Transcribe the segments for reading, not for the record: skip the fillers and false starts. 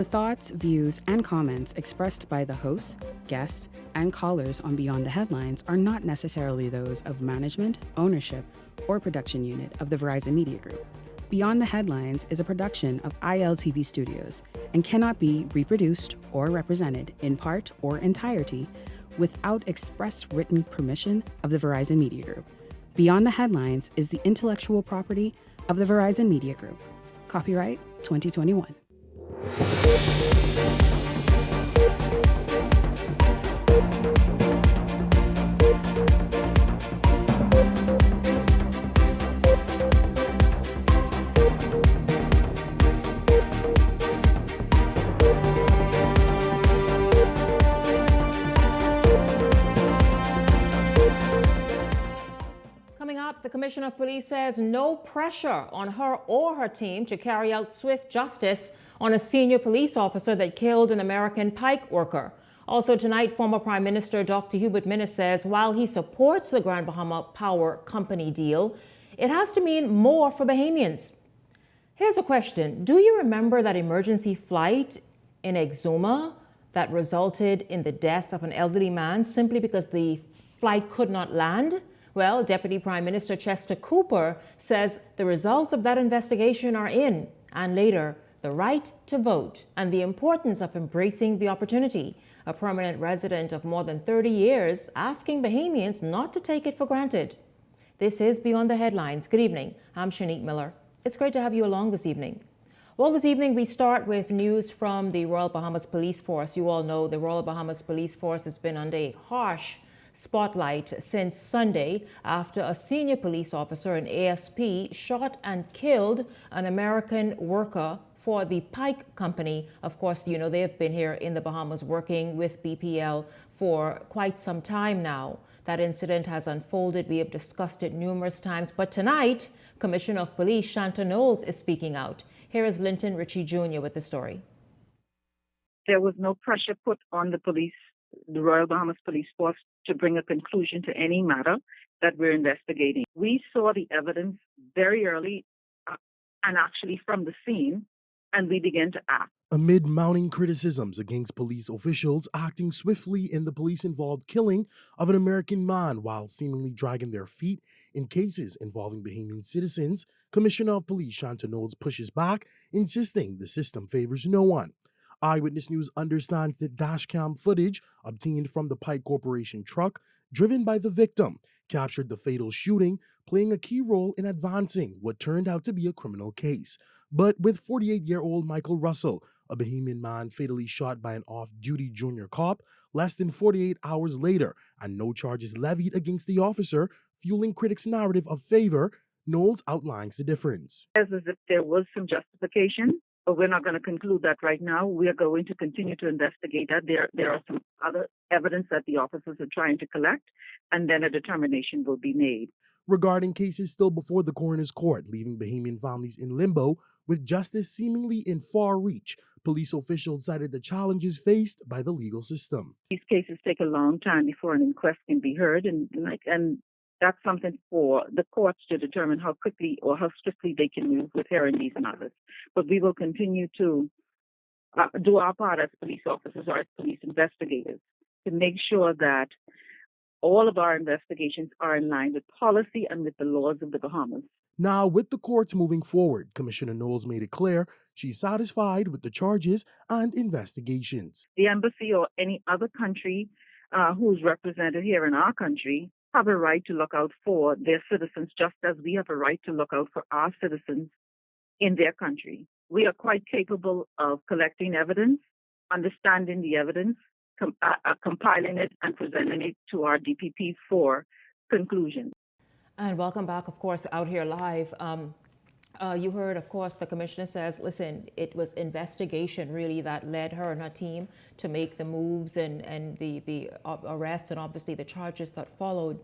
The thoughts, views, and comments expressed by the hosts, guests, and callers on Beyond the Headlines are not necessarily those of management, ownership, or production unit of the Verizon Media Group. Beyond the Headlines is a production of ILTV Studios and cannot be reproduced or represented in part or entirety without express written permission of the Verizon Media Group. Beyond the Headlines is the intellectual property of the Verizon Media Group. Copyright 2021. Coming up, the Commissioner of Police says no pressure on her or her team to carry out swift justice on a senior police officer that killed an American pike worker. Also tonight, former Prime Minister Dr. Hubert Minnis says while he supports the Grand Bahama Power Company deal, it has to mean more for Bahamians. Here's a question. Do you remember that emergency flight in Exuma that resulted in the death of an elderly man simply because the flight could not land? Well, Deputy Prime Minister Chester Cooper says the results of that investigation are in, and later, the right to vote and the importance of embracing the opportunity. A permanent resident of more than 30 years asking Bahamians not to take it for granted. This is Beyond the Headlines. Good evening. I'm Shanique Miller. It's great to have you along this evening. Well, this evening we start with news from the Royal Bahamas Police Force. You all know the Royal Bahamas Police Force has been under a harsh spotlight since Sunday after a senior police officer, an ASP, shot and killed an American worker for the Pike Company. Of course, you know, they have been here in the Bahamas working with BPL for quite some time now. That incident has unfolded. We have discussed it numerous times. But tonight, Commissioner of Police Shanta Knowles is speaking out. Here is Linton Ritchie Jr. with the story. There was no pressure put on the Royal Bahamas Police Force to bring a conclusion to any matter that we're investigating. We saw the evidence very early and actually from the scene, and we began to act. Amid mounting criticisms against police officials acting swiftly in the police-involved killing of an American man while seemingly dragging their feet in cases involving Bahamian citizens, Commissioner of Police Shanta Knowles pushes back, insisting the system favors no one. Eyewitness News understands that dashcam footage obtained from the Pike Corporation truck driven by the victim captured the fatal shooting, playing a key role in advancing what turned out to be a criminal case. But with 48-year-old Michael Russell, a Bahamian man fatally shot by an off-duty junior cop less than 48 hours later, and no charges levied against the officer, fueling critics' narrative of favor, Knowles outlines the difference. As if there was some justification, but we're not going to conclude that right now. We are going to continue to investigate that. There are some other evidence that the officers are trying to collect, and then a determination will be made. Regarding cases still before the coroner's court, leaving Bahamian families in limbo, with justice seemingly in far reach, police officials cited the challenges faced by the legal system. These cases take a long time before an inquest can be heard, and that's something for the courts to determine how quickly or how swiftly they can move with hearing these matters. But we will continue to do our part as police officers or as police investigators to make sure that all of our investigations are in line with policy and with the laws of the Bahamas. Now, with the courts moving forward, Commissioner Knowles made it clear she's satisfied with the charges and investigations. The embassy or any other country who's represented here in our country have a right to look out for their citizens, just as we have a right to look out for our citizens in their country. We are quite capable of collecting evidence, understanding the evidence, compiling it, and presenting it to our DPP for conclusion. And welcome back, of course, out here live. You heard, of course, the commissioner says, listen, it was investigation really that led her and her team to make the moves and the arrest and obviously the charges that followed.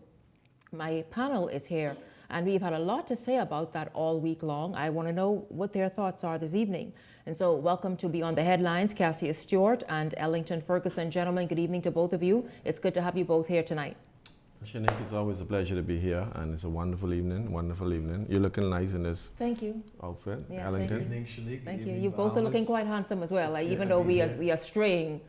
My panel is here, and we've had a lot to say about that all week long. I want to know what their thoughts are this evening. And so welcome to Beyond the Headlines, Cassia Stewart and Ellington Ferguson. Gentlemen, good evening to both of you. It's good to have you both here tonight. Shanique, it's always a pleasure to be here, and it's a wonderful evening, wonderful evening. You're looking nice in this Thank you. outfit, Yes, Ellington. thank Evening, Shanique. Thank you. Evening, You both are looking Bahamas. quite handsome as well, It's even good though to be here. we are straying.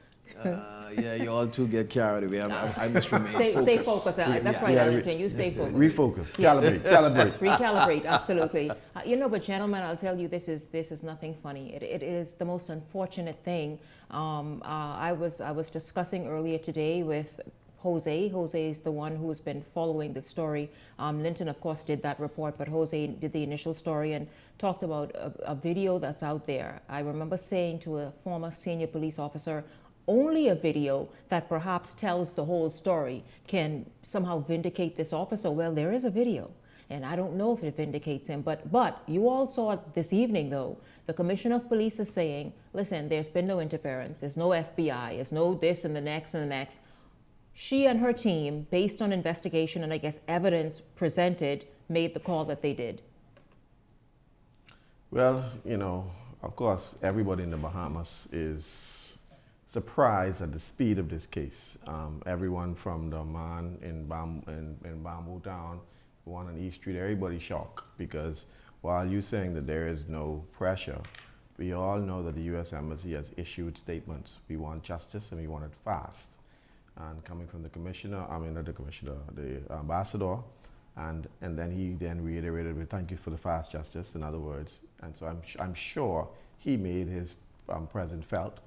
Yeah, you all two get carried away. I must remain Stay focused. focused. That's Yeah. right, Yeah, Ellington. You stay focused. Refocus, Yes. calibrate. Recalibrate, absolutely. But gentlemen, I'll tell you, this is nothing funny. It is the most unfortunate thing. I was discussing earlier today with Jose. Jose is the one who's been following the story. Linton, of course, did that report, but Jose did the initial story and talked about a video that's out there. I remember saying to a former senior police officer, only a video that perhaps tells the whole story can somehow vindicate this officer. Well, there is a video, and I don't know if it vindicates him, but you all saw it this evening, though. The Commissioner of Police is saying, listen, there's been no interference. There's no FBI. There's no this and the next and the next. She and her team, based on investigation and I guess evidence presented, made the call that they did. Well, of course, everybody in the Bahamas is surprised at the speed of this case. Everyone from the man in Bamboo Town, one on East Street, everybody's shocked because while you're saying that there is no pressure, we all know that the U.S. Embassy has issued statements. We want justice and we want it fast. And coming from the ambassador, and then he then reiterated, "We thank you for the fast justice." In other words, and so I'm sure he made his presence felt,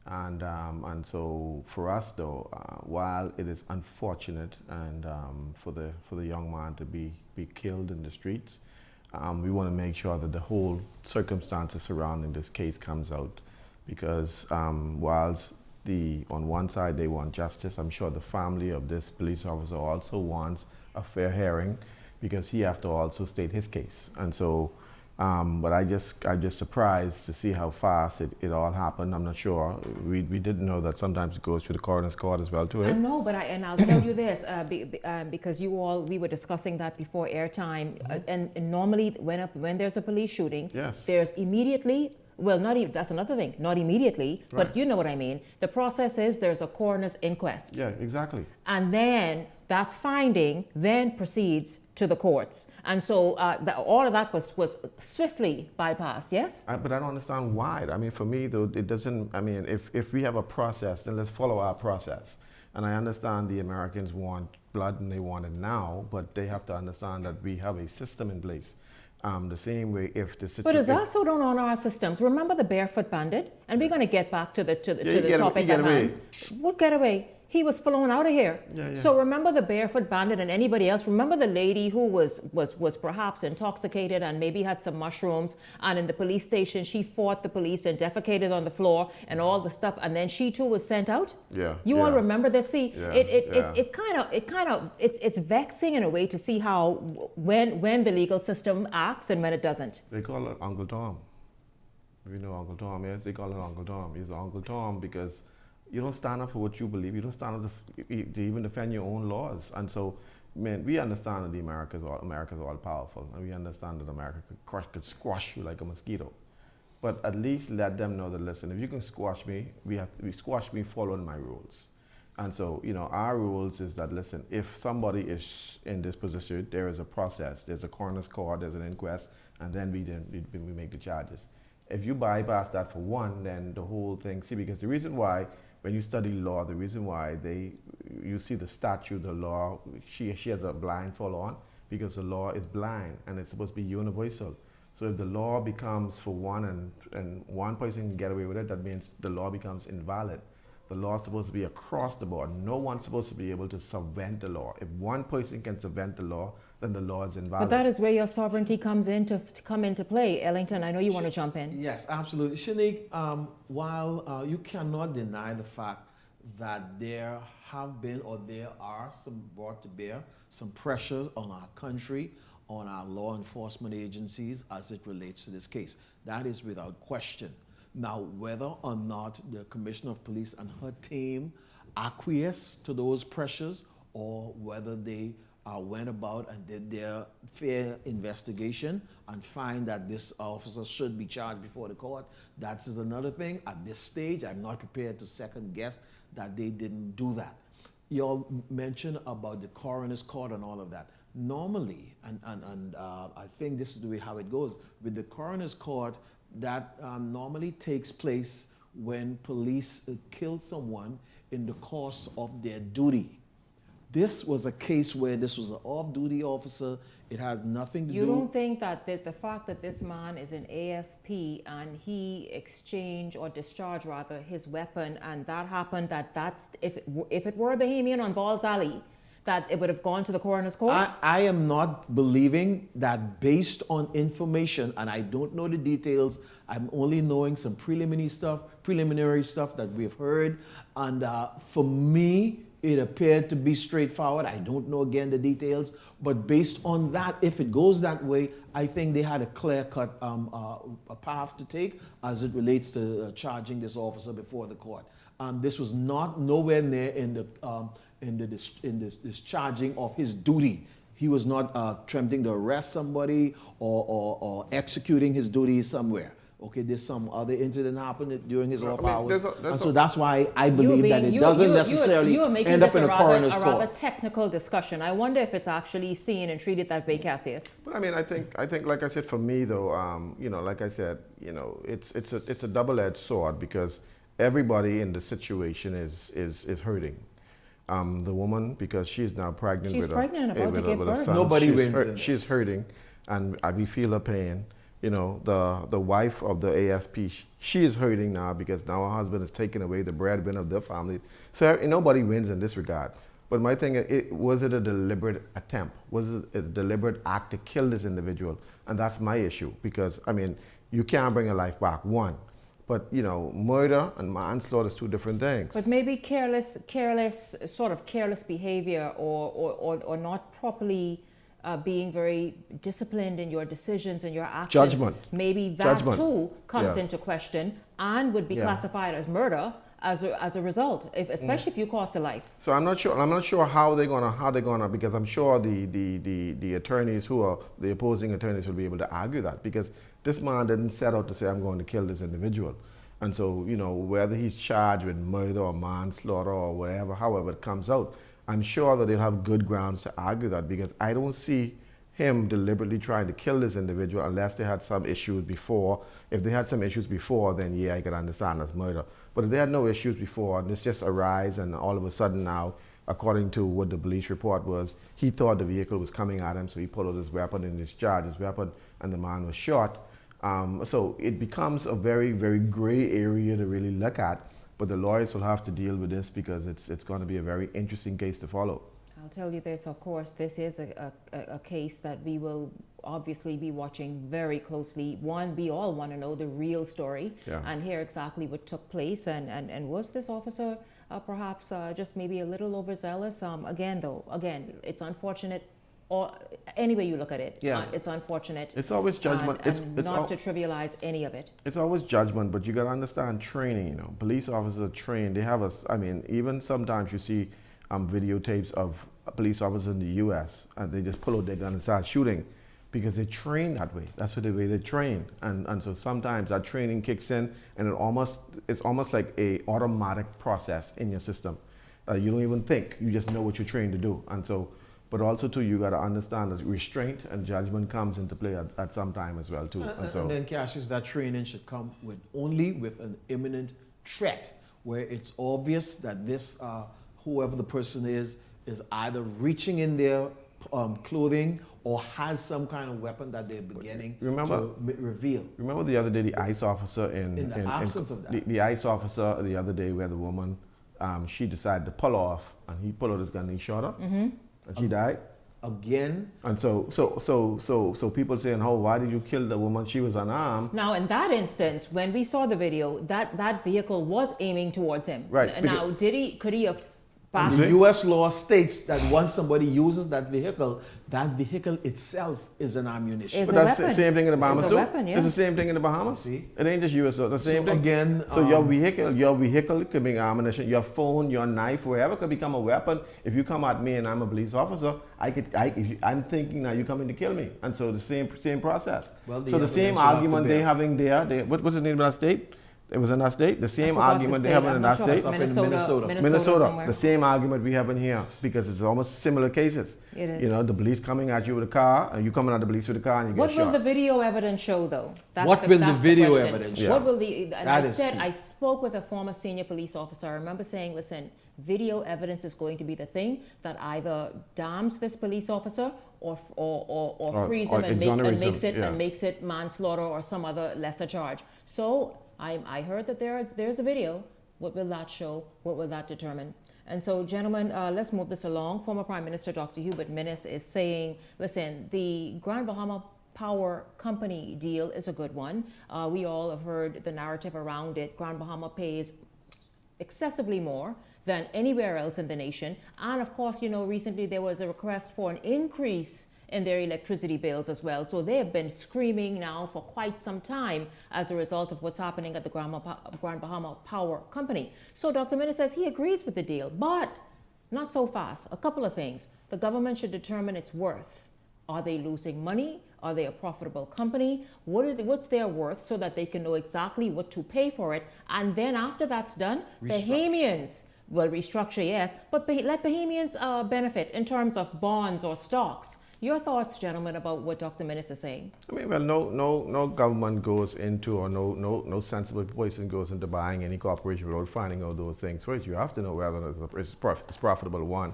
and so for us though, while it is unfortunate and for the young man to be killed in the streets, we want to make sure that the whole circumstances surrounding this case comes out, because whilst on one side they want justice, I'm sure the family of this police officer also wants a fair hearing because he have to also state his case. And so, but I'm just surprised to see how fast it all happened. I'm not sure. We didn't know that sometimes it goes through the coroner's court as well too. I know, but I'll tell you this, because we were discussing that before airtime, and normally when there's a police shooting, Yes. there's immediately. Well, not even, that's another thing, not immediately, Right. but you know what I mean. The process is there's a coroner's inquest. Yeah, exactly. And then that finding then proceeds to the courts. And so all of that was swiftly bypassed, yes? But I don't understand why. I mean, for me, though, it doesn't, I mean, if we have a process, then let's follow our process. And I understand the Americans want blood and they want it now, but they have to understand that we have a system in place. The same way if the But situation... it's also don't honor our systems. Remember the barefoot bandit? And we're going to get back to the he topic get at away. hand. What get away? He was flown out of here. Yeah. So remember the barefoot bandit and anybody else. Remember the lady who was perhaps intoxicated and maybe had some mushrooms, and in the police station she fought the police and defecated on the floor and all the stuff, and then she too was sent out. Yeah. You all remember this? See, Yeah, it's vexing in a way to see how when the legal system acts and when it doesn't. They call it Uncle Tom. You know Uncle Tom, yes? They call it Uncle Tom. He's Uncle Tom because you don't stand up for what you believe. You don't stand up to even defend your own laws. And so, man, we understand that America's all powerful, and we understand that America could squash you like a mosquito. But at least let them know that, listen, if you can squash me, we squash me following my rules. And so, our rules is that, listen, if somebody is in this position, there is a process. There's a coroner's court, there's an inquest, and then we make the charges. If you bypass that for one, then the whole thing, because the reason why, when you study law, the reason why you see the statute, the law, she has a blindfold on because the law is blind and it's supposed to be universal. So if the law becomes for one and one person can get away with it, that means the law becomes invalid. The law is supposed to be across the board. No one's supposed to be able to subvert the law. If one person can subvert the law, then the law is invalid. But that is where your sovereignty comes to come into play. Ellington, I know you want to jump in. Yes, absolutely. Shanique, while you cannot deny the fact that there have been or there are brought to bear some pressures on our country, on our law enforcement agencies as it relates to this case. That is without question. Now, whether or not the Commissioner of Police and her team acquiesce to those pressures, or whether they went about and did their fair investigation and find that this officer should be charged before the court, that is another thing. At this stage, I'm not prepared to second guess that they didn't do that. you all mentioned about the coroner's court and all of that. Normally, and I think this is the way how it goes, with the coroner's court, that normally takes place when police kill someone in the course of their duty. This was a case where this was an off-duty officer. It had nothing to do. You don't think that the fact that this man is an ASP and he exchanged or discharged rather his weapon, and that happened, that's if it were a Bahamian on Balls Alley, that it would have gone to the coroner's court? I am not believing that based on information, and I don't know the details. I'm only knowing some preliminary stuff that we've heard, and for me, it appeared to be straightforward. I don't know again the details, but based on that, if it goes that way, I think they had a clear-cut a path to take as it relates to charging this officer before the court. This was nowhere near in the discharging of his duty. He was not attempting to arrest somebody or executing his duties somewhere. Okay, there's some other incident happened during his off hours. So that's why I believe that it doesn't necessarily end up in a coroner's court. A rather technical discussion. I wonder if it's actually seen and treated that way, Cassius. But I mean, I think, like I said, for me though, you know, like I said, you know, it's a double-edged sword because everybody in the situation is hurting. The woman, because she's now pregnant with a son. Nobody wins. She's hurting, and we feel her pain. You know, the wife of the ASP, she is hurting now because now her husband has taken away the breadwinner of their family. So nobody wins in this regard. But my thing, was it a deliberate attempt? Was it a deliberate act to kill this individual? And that's my issue because, I mean, you can't bring a life back, one. But, you know, murder and manslaughter is two different things. But maybe careless behavior or not properly being very disciplined in your decisions and your actions. Judgment. Maybe that too comes into question and would be classified as murder as a result, especially if you cost a life. So I'm not sure how they're gonna because I'm sure the attorneys who are the opposing attorneys will be able to argue that because this man didn't set out to say I'm going to kill this individual. And so, you know, whether he's charged with murder or manslaughter or whatever, however it comes out, I'm sure that they'll have good grounds to argue that because I don't see him deliberately trying to kill this individual unless they had some issues before. If they had some issues before, then yeah, I could understand that's murder. But if they had no issues before and this just arise and all of a sudden now, according to what the police report was, he thought the vehicle was coming at him, so he pulled out his weapon and discharged his weapon and the man was shot. So it becomes a very, very gray area to really look at. But the lawyers will have to deal with this because it's going to be a very interesting case to follow. I'll tell you this, of course, this is a case that we will obviously be watching very closely. One, we all want to know the real story and hear exactly what took place. And was this officer perhaps just maybe a little overzealous? Again, it's unfortunate. Or any way you look at it, it's unfortunate. It's always judgment. It's not to trivialize any of it. It's always judgment, but you got to understand training. You know, police officers are trained. They have I mean, even sometimes you see videotapes of police officers in the U.S. and they just pull out their gun and start shooting because they train that way. That's the way they train. And so sometimes that training kicks in and it's almost like a automatic process in your system. You don't even think. You just know what you're trained to do. And so. But also, too, you got to understand that restraint and judgment comes into play at some time as well, too. And then, Cassius, that training should come only with an imminent threat, where it's obvious that this, whoever the person is either reaching in their clothing or has some kind of weapon that they're beginning to reveal. Remember the other day, the ICE officer in the absence of that. The ICE officer the other day where the woman, she decided to pull off, and he pulled out his gun and he shot her. Mm-hmm. And she died again. And so people saying, "Oh, why did you kill the woman? She was unarmed." Now, in that instance, when we saw the video, that vehicle was aiming towards him. Right. Now, could he have? The U.S. law states that once somebody uses that vehicle itself is an ammunition. But that's the same thing in the Bahamas too. Weapon, yeah. It's the same thing in the Bahamas. See? It ain't just U.S. The same thing. Again, so your vehicle could be ammunition. Your phone, your knife, wherever could become a weapon. If you come at me and I'm a police officer, I'm thinking now you're coming to kill me. And so the same process. Well, so the same argument they're having there. What's the name of that state? It was in our state. The same forgot the argument they state. have I'm in not our sure state. if it's Minnesota. Minnesota somewhere. The same argument we have in here because it's almost similar cases. It is. You know, the police coming at you with a car, and you coming at the police with a car, and you What get shot. will the video evidence show, though? What will the that's video question. evidence show? What will the? And That is key. I spoke with a former senior police officer. I remember saying, "Listen, video evidence is going to be the thing that either damns this police officer or frees him and exonerates him, yeah. makes it manslaughter or some other lesser charge." So I heard that there's a video. What will that show? What will that determine? And so, gentlemen, let's move this along. Former Prime Minister Dr. Hubert Minnis is saying, listen, the Grand Bahama Power Company deal is a good one. We all have heard the narrative around it. Grand Bahama pays excessively more than anywhere else in the nation. And of course, you know, recently there was a request for an increase in their electricity bills as well. So they have been screaming now for quite some time as a result of what's happening at the Grand Bahama Power Company. So Dr. Minnis says he agrees with the deal, but not so fast. A couple of things. The government should determine its worth. Are they losing money? Are they a profitable company? What's their worth so that they can know exactly what to pay for it? And then after that's done, Bahamians will restructure, yes, but let Bahamians benefit in terms of bonds or stocks. Your thoughts, gentlemen, about what Dr. Minnis is saying? I mean, well, no government goes into, or no sensible person goes into buying any corporation without finding out those things first. You have to know whether or not it's profitable, one.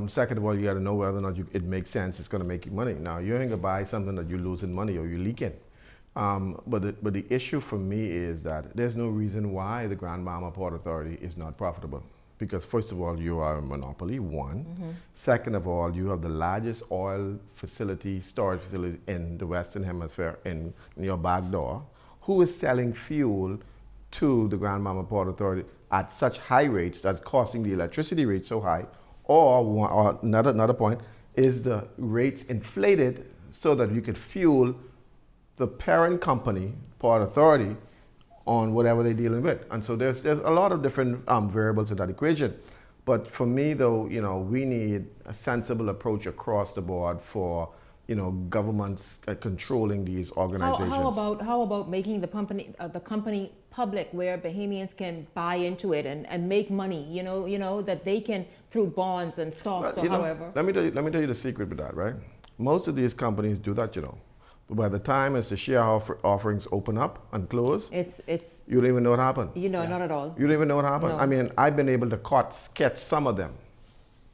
Second of all, you got to know whether or not it makes sense, it's going to make you money. Now, you're going to buy something that you're losing money or you're leaking. But the issue for me is that there's no reason why the Grand Bahama Port Authority is not profitable. Because first of all, you are a monopoly, one. Mm-hmm. Second of all, you have the largest oil facility, storage facility in the Western Hemisphere in your back door. Who is selling fuel to the Grand Bahama Port Authority at such high rates that's costing the electricity rate so high? Or another point, is the rates inflated so that you could fuel the parent company, Port Authority, on whatever they're dealing with. And so there's a lot of different variables in that equation. But for me, though, you know, we need a sensible approach across the board for, you know, governments controlling these organizations. How about making the company public, where Bahamians can buy into it and make money? You know that they can through bonds and stocks or however. Let me tell you the secret with that, right? Most of these companies do that, you know. But by the time as the share offerings open up and close, it's you don't even know what happened. You know, not at all. You don't even know what happened. No. I mean, I've been able to catch some of them.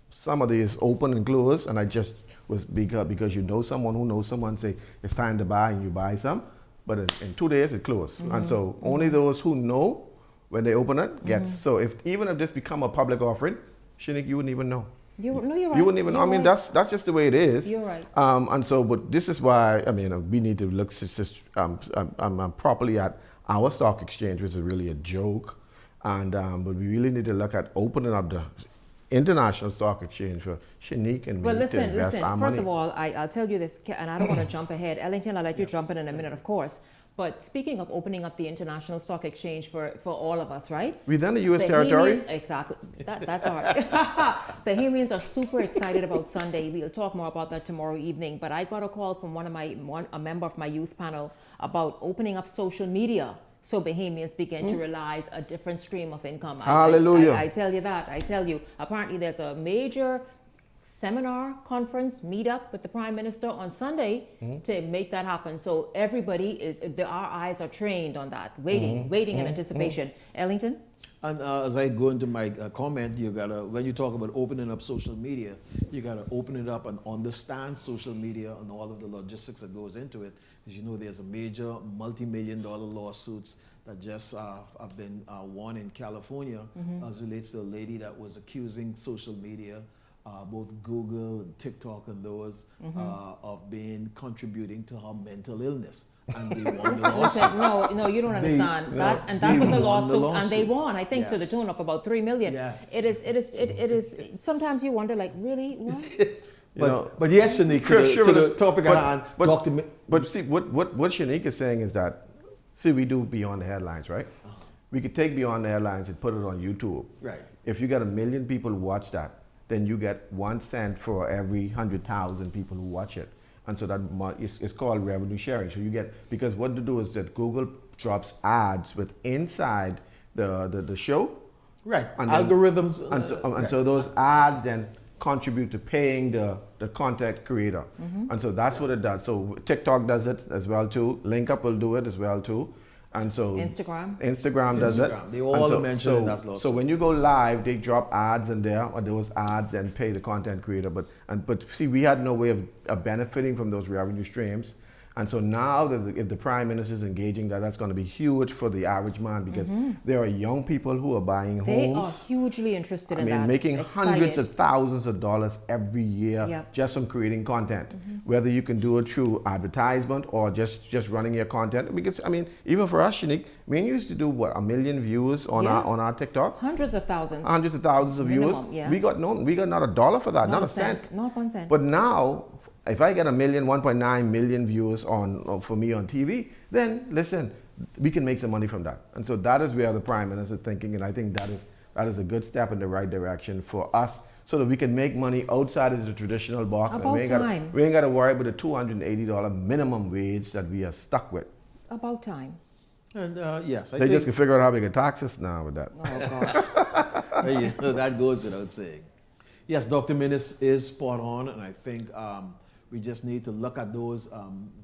Some of these open and close, and I just was because you know someone who knows someone, say it's time to buy, and you buy some, but in 2 days it closed. Mm-hmm. And so only those who know when they open it gets. So even if this become a public offering, Shanique, you wouldn't even know. You're right. You wouldn't even know. I mean, that's just the way it is. You're right. And so, but this is why, I mean, we need to look properly at our stock exchange, which is really a joke. And but we really need to look at opening up the international stock exchange for Shanique and me to invest our money. First of all, I'll tell you this, and I don't want to jump ahead. Ellington, I'll let you jump in a minute, of course. But speaking of opening up the international stock exchange for all of us, right? Within the U.S. territory? Exactly, that part. Bahamians are super excited about Sunday. We'll talk more about that tomorrow evening. But I got a call from a member of my youth panel about opening up social media so Bahamians begin to realize a different stream of income. Hallelujah. I tell you that. I tell you. Apparently there's a major seminar, conference, meet up with the Prime Minister on Sunday to make that happen. So everybody our eyes are trained on that, waiting in anticipation. Ellington? And as I go into my comment, when you talk about opening up social media, you gotta open it up and understand social media and all of the logistics that goes into it. As you know, there's a major multi-million-dollar lawsuits that just have been won in California as relates to a lady that was accusing social media, both Google and TikTok and those, of contributing to her mental illness. And they won the lawsuit. No, you don't understand. That was a lawsuit, and they won, I think, to the tune of about $3 million. Yes. It is. Sometimes you wonder, like, really, what? But yes, Shanique, to the topic at hand. But see, what Shanique is saying is that, see, we do Beyond the Headlines, right? We could take Beyond the Headlines and put it on YouTube. Right. If you get 1 million people who watch that, then you get 1 cent for every 100,000 people who watch it. And so that is called revenue sharing. So you get, because what to do is that Google drops ads with inside the show. Right. And then- Algorithms. and so those ads then contribute to paying the content creator. And so that's what it does. So TikTok does it as well too. LinkUp will do it as well too. And so Instagram does it. They all And are mentioned in that lawsuit. So when you go live, they drop ads in there, or those ads then pay the content creator. But see, we had no way of benefiting from those revenue streams. And so now that if the Prime Minister is engaging that's going to be huge for the average man, because there are young people who are buying homes. They are hugely interested in that. Making Excited. hundreds of thousands of dollars every year Yep. just from creating content. Whether you can do it through advertisement or just running your content. Because even for us, Shanique, we used to do what, 1 million views on our TikTok. Hundreds of thousands. Hundreds of thousands of Minimum, views. yeah. We got not a dollar for that, not a cent. Not 1 cent. But now, if I get 1.9 million views for me on TV, then listen, we can make some money from that. And so that is where the Prime Minister is thinking, and I think that is a good step in the right direction for us, so that we can make money outside of the traditional box. About time. We ain't got to worry about the $280 minimum wage that we are stuck with. About time. And yes, I They think just can figure out how we can tax us now with that. Oh gosh. that goes without saying. Yes, Dr. Minnis is spot on, and I think we just need to look at those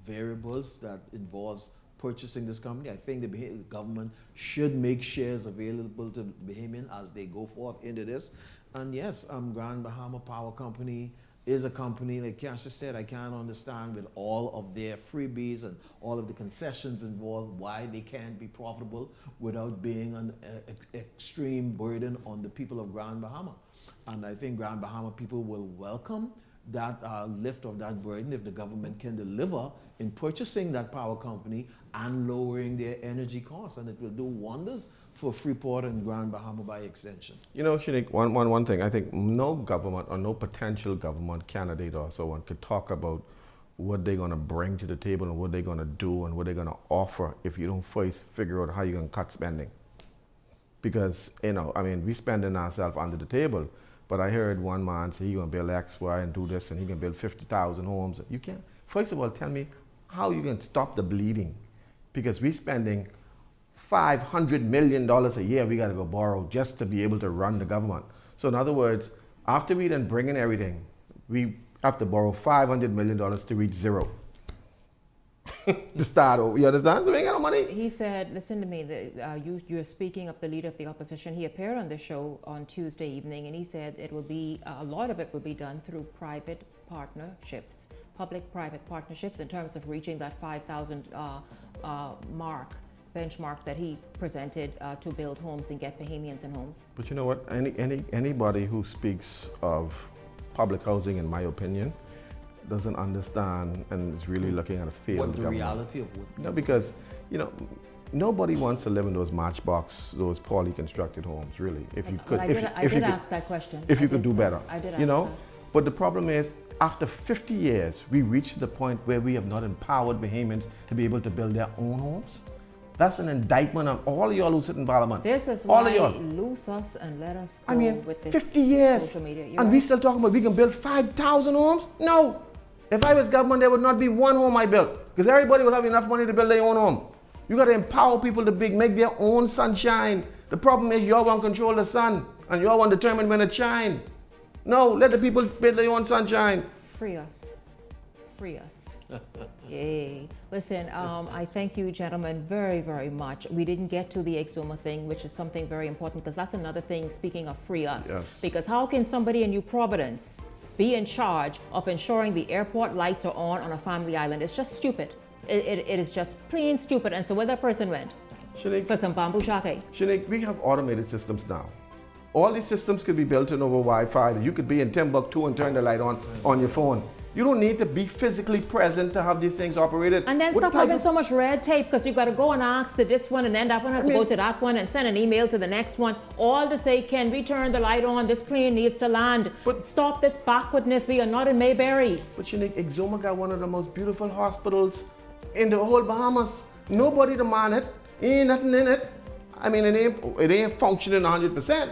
variables that involves purchasing this company. I think the government should make shares available to Bahamian as they go forth into this. And yes, Grand Bahama Power Company is a company, like Cassius said, I can't understand with all of their freebies and all of the concessions involved why they can't be profitable without being an extreme burden on the people of Grand Bahama. And I think Grand Bahama people will welcome that lift of that burden if the government can deliver in purchasing that power company and lowering their energy costs. And it will do wonders for Freeport and Grand Bahama by extension. Shanique, one thing, I think no government or no potential government candidate or so on could talk about what they're going to bring to the table and what they're going to do and what they're going to offer if you don't first figure out how you're going to cut spending. Because, we spending ourselves under the table. But I heard one man say he's going to build X, Y, and do this, and he can build 50,000 homes. You can't. First of all, tell me how you can stop the bleeding. Because we're spending $500 million a year we got to go borrow just to be able to run the government. So in other words, after we then bring in everything, we have to borrow $500 million to reach zero. To start over, you understand? So we ain't got no money. He said, listen to me, you're speaking of the leader of the opposition. He appeared on the show on Tuesday evening, and he said it will be, a lot of it will be done through private partnerships, public-private partnerships, in terms of reaching that 5,000 benchmark that he presented to build homes and get Bahamians in homes. But you know what? Anybody who speaks of public housing, in my opinion, doesn't understand and is really looking at a failed government. The reality of what? No, because, nobody wants to live in those matchbox, those poorly constructed homes, really. If you could, I did ask that question. If you could do better. I did ask that. But the problem is, after 50 years, we reached the point where we have not empowered Bahamians to be able to build their own homes. That's an indictment on all of y'all who sit in Parliament. This is all why of y'all. lose us and let us go with this 50 years, social media. and we still talking about we can build 5,000 homes? No. If I was government, there would not be one home I built, because everybody would have enough money to build their own home. You got to empower people to make their own sunshine. The problem is y'all want to control the sun, and y'all want to determine when it shines. No, let the people build their own sunshine. Free us. Free us. Yay. Listen, I thank you, gentlemen, very, very much. We didn't get to the Exuma thing, which is something very important, because that's another thing, speaking of free us. Yes. Because how can somebody in New Providence be in charge of ensuring the airport lights are on a family island? It's just stupid. It is just plain stupid. And so where that person went? Shanique, For some bamboo shake. Shanique, we have automated systems now. All these systems could be built in over Wi-Fi. You could be in Timbuktu and turn the light on your phone. You don't need to be physically present to have these things operated. And then What stop type having of- so much red tape, because you got to go and ask to this one, and then that one has to go to that one, and send an email to the next one, all to say, can we turn the light on? This plane needs to land. But- stop this backwardness. We are not in Mayberry. But Shanique, Exuma got one of the most beautiful hospitals in the whole Bahamas. Nobody to man it. Ain't nothing in it. I mean, it ain't functioning 100%.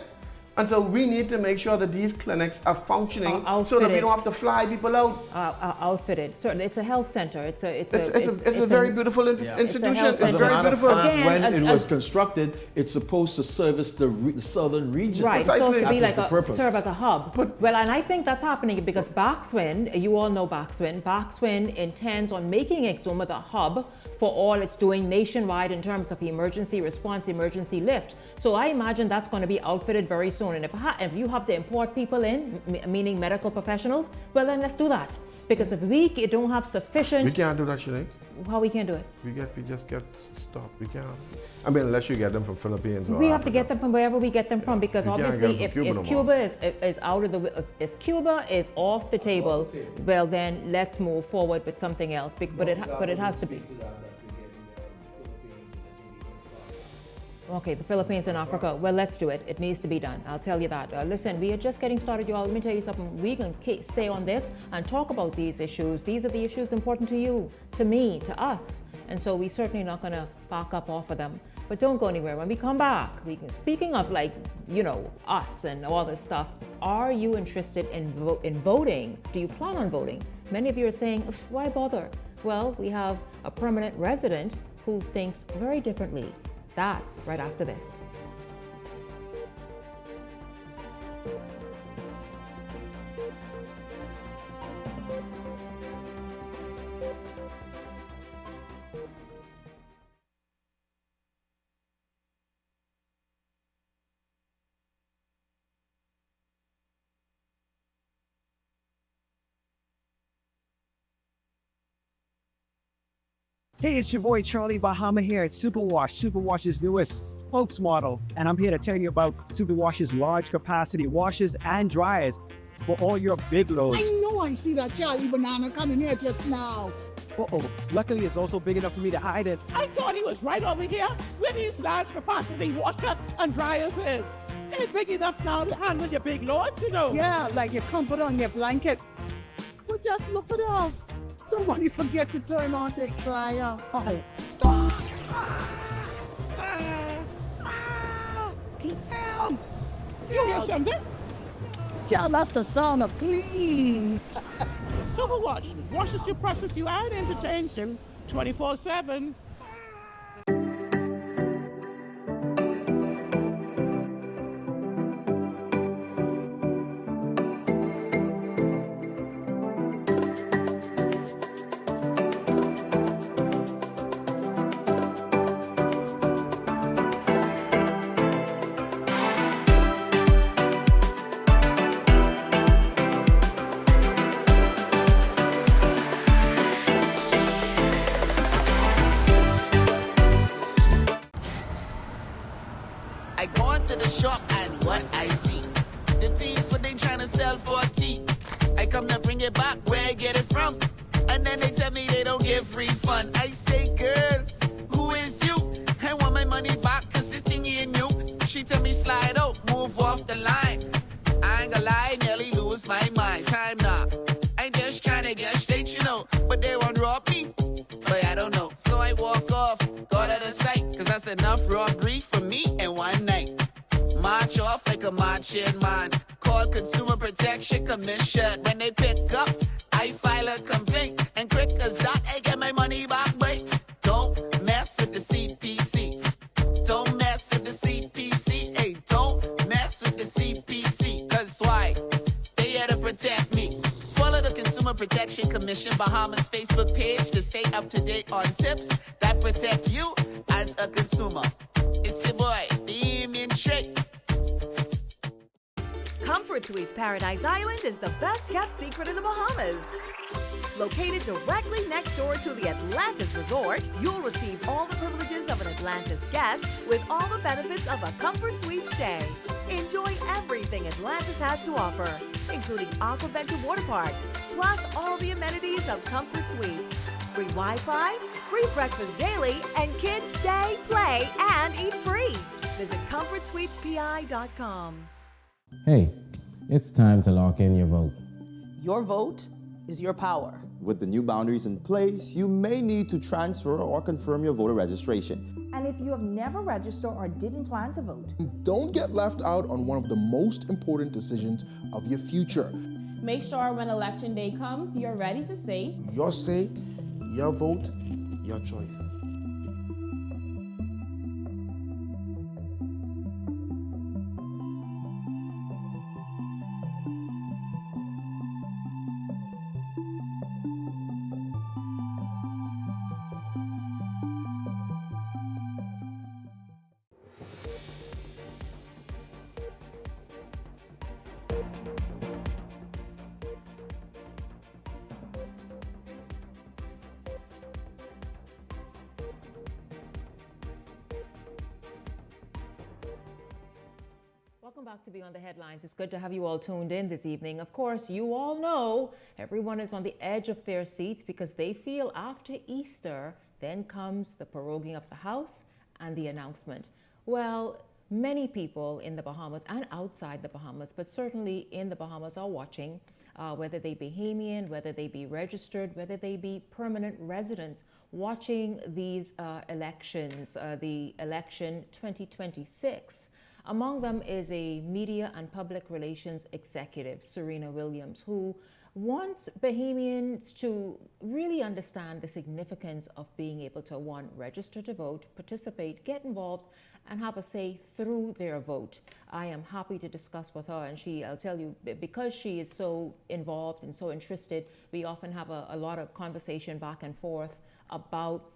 And so we need to make sure that these clinics are functioning so that we don't have to fly people out. Outfitted. Certainly, it's a health center. It's a very beautiful institution. It's very beautiful. Again, when it was constructed, it's supposed to service the southern region. Right, it's supposed to be like serve as a hub. But, well, and I think that's happening because Baxwin, you all know Baxwin intends on making Exuma the hub for all it's doing nationwide in terms of emergency response, emergency lift. So I imagine that's going to be outfitted very soon. And if you have to import people in, meaning medical professionals, well then let's do that. Because if we don't have sufficient... We can't do that, Shanique. How we can't do it? We just get stopped. We can't. I mean, unless you get them from Philippines or we have Africa. to get them from wherever we get them from, because obviously if Cuba is out of the... If Cuba is off the table, well then let's move forward with something else. But it has to be... Okay, the Philippines and Africa. Well, let's do it. It needs to be done. I'll tell you that. Listen, we are just getting started, y'all. Let me tell you something. We can stay on this and talk about these issues. These are the issues important to you, to me, to us. And so we're certainly not going to back up off of them. But don't go anywhere. When we come back, speaking of us and all this stuff, are you interested in voting? Do you plan on voting? Many of you are saying, why bother? Well, we have a permanent resident who thinks very differently. That right after this. Hey, it's your boy Charlie Bahama here at Superwash, Superwash's newest spokesmodel. And I'm here to tell you about Superwash's large capacity washers and dryers for all your big loads. I know I see that Charlie Banana coming here just now. Luckily it's also big enough for me to hide it. I thought he was right over here where these large capacity washer and dryers is. They're big enough now to handle your big loads, Yeah, like your comfort on your blanket. But just look at us. Somebody forget to turn on the dryer. Oh, stop! Help! You hear something? Yeah, that's the sound of clean. Superwash washes you, processes you, and entertains you 24/7. I go into the shop and what I see, the things what they trying to sell for tea. I come to bring it back where I get it from, and then they tell me they don't give refund. I say, girl, who is you? I want my money back cause this thing ain't new. She tell me slide out, move off the line. I ain't gonna lie, nearly lose my mind. Time now, I just trying to get straight, but they won't rob me. But I don't know, so I walk off, got out of sight, cause that's enough robbery for me in one night. March off like a marching man, call Consumer Protection Commission. When they pick up, I file a complaint, and quick as that, I get my money back. But don't mess with the CPC. Don't mess with the CPC. Hey, don't mess with the CPC. Cause why? They here to protect me. Follow the Consumer Protection Commission Bahamas Facebook page to stay up to date on tips that protect you as a consumer. It's your boy, the Immune Trick. Comfort Suites Paradise Island is the best kept secret in the Bahamas. Located directly next door to the Atlantis Resort, you'll receive all the privileges of an Atlantis guest with all the benefits of a Comfort Suite stay. Enjoy everything Atlantis has to offer, including Aquaventure Water Park, plus all the amenities of Comfort Suites. Free Wi-Fi, free breakfast daily, and kids stay, play, and eat free. Visit ComfortSuitesPI.com. Hey, it's time to lock in your vote. Your vote is your power. With the new boundaries in place, you may need to transfer or confirm your voter registration. And if you have never registered or didn't plan to vote, don't get left out on one of the most important decisions of your future. Make sure when election day comes, you're ready to say, your say, your vote, your choice. Welcome back to Beyond the Headlines. It's good to have you all tuned in this evening. Of course, you all know everyone is on the edge of their seats because they feel after Easter, then comes the proroguing of the House and the announcement. Well, many people in the Bahamas and outside the Bahamas, but certainly in the Bahamas, are watching, whether they be Bahamian, whether they be registered, whether they be permanent residents, watching these elections, the election 2026. Among them is a media and public relations executive, Serena Williams, who wants Bahamians to really understand the significance of being able to, one, register to vote, participate, get involved, and have a say through their vote. I am happy to discuss with her, and I'll tell you, because she is so involved and so interested, we often have a lot of conversation back and forth about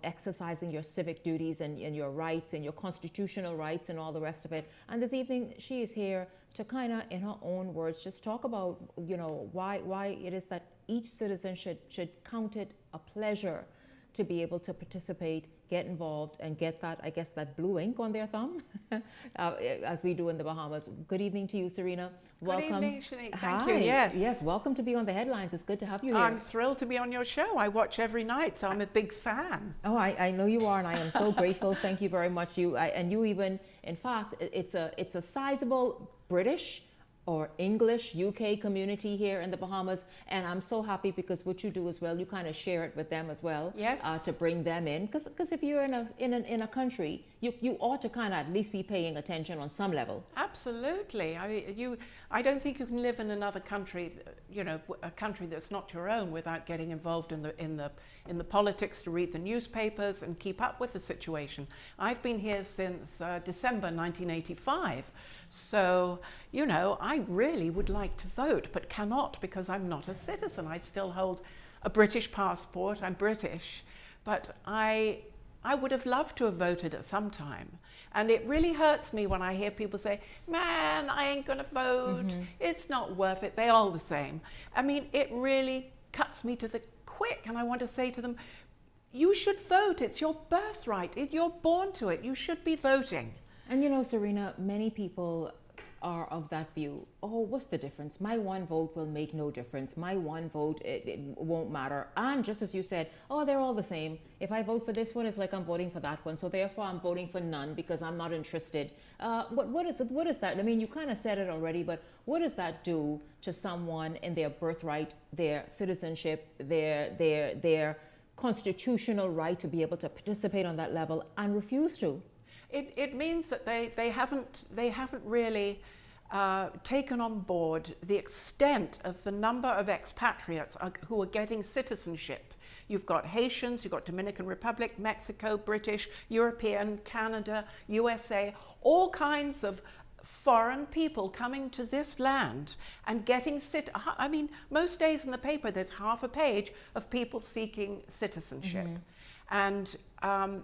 exercising your civic duties and your rights and your constitutional rights and all the rest of it. And this evening, she is here to kind of, in her own words, just talk about, why it is that each citizen should count it a pleasure to be able to participate, get involved, and get that, I guess, that blue ink on their thumb, as we do in the Bahamas. Good evening to you, Serena. Welcome. Good evening, Shanique. Thank Hi. you. Yes. Yes, welcome to Be on the Headlines. It's good to have you here. I'm thrilled to be on your show. I watch every night, so I'm a big fan. Oh, I know you are, and I am so grateful. Thank you very much. You even, in fact, it's a sizable British or English UK community here in the Bahamas, and I'm so happy because what you do as well, you kind of share it with them as well. Yes. To bring them in, because if you're in a country, you ought to kind of at least be paying attention on some level. Absolutely. I don't think you can live in another country, a country that's not your own, without getting involved in the politics, to read the newspapers and keep up with the situation. I've been here since December 1985. So, I really would like to vote, but cannot because I'm not a citizen. I still hold a British passport. I'm British, but I would have loved to have voted at some time. And it really hurts me when I hear people say, man, I ain't gonna vote. Mm-hmm. It's not worth it. They're all the same. I mean, it really cuts me to the quick. And I want to say to them, you should vote. It's your birthright. You're born to it. You should be voting. And Serena, many people are of that view. Oh, what's the difference? My one vote will make no difference. My one vote, it won't matter. And just as you said, oh, they're all the same. If I vote for this one, it's like I'm voting for that one. So therefore, I'm voting for none because I'm not interested. What is it? What is that? I mean, you kind of said it already, but what does that do to someone in their birthright, their citizenship, their constitutional right to be able to participate on that level and refuse to? It means that they haven't really taken on board the extent of the number of expatriates who are getting citizenship. You've got Haitians, you've got Dominican Republic, Mexico, British, European, Canada, USA, all kinds of foreign people coming to this land and getting I mean, most days in the paper there's half a page of people seeking citizenship. Mm-hmm. And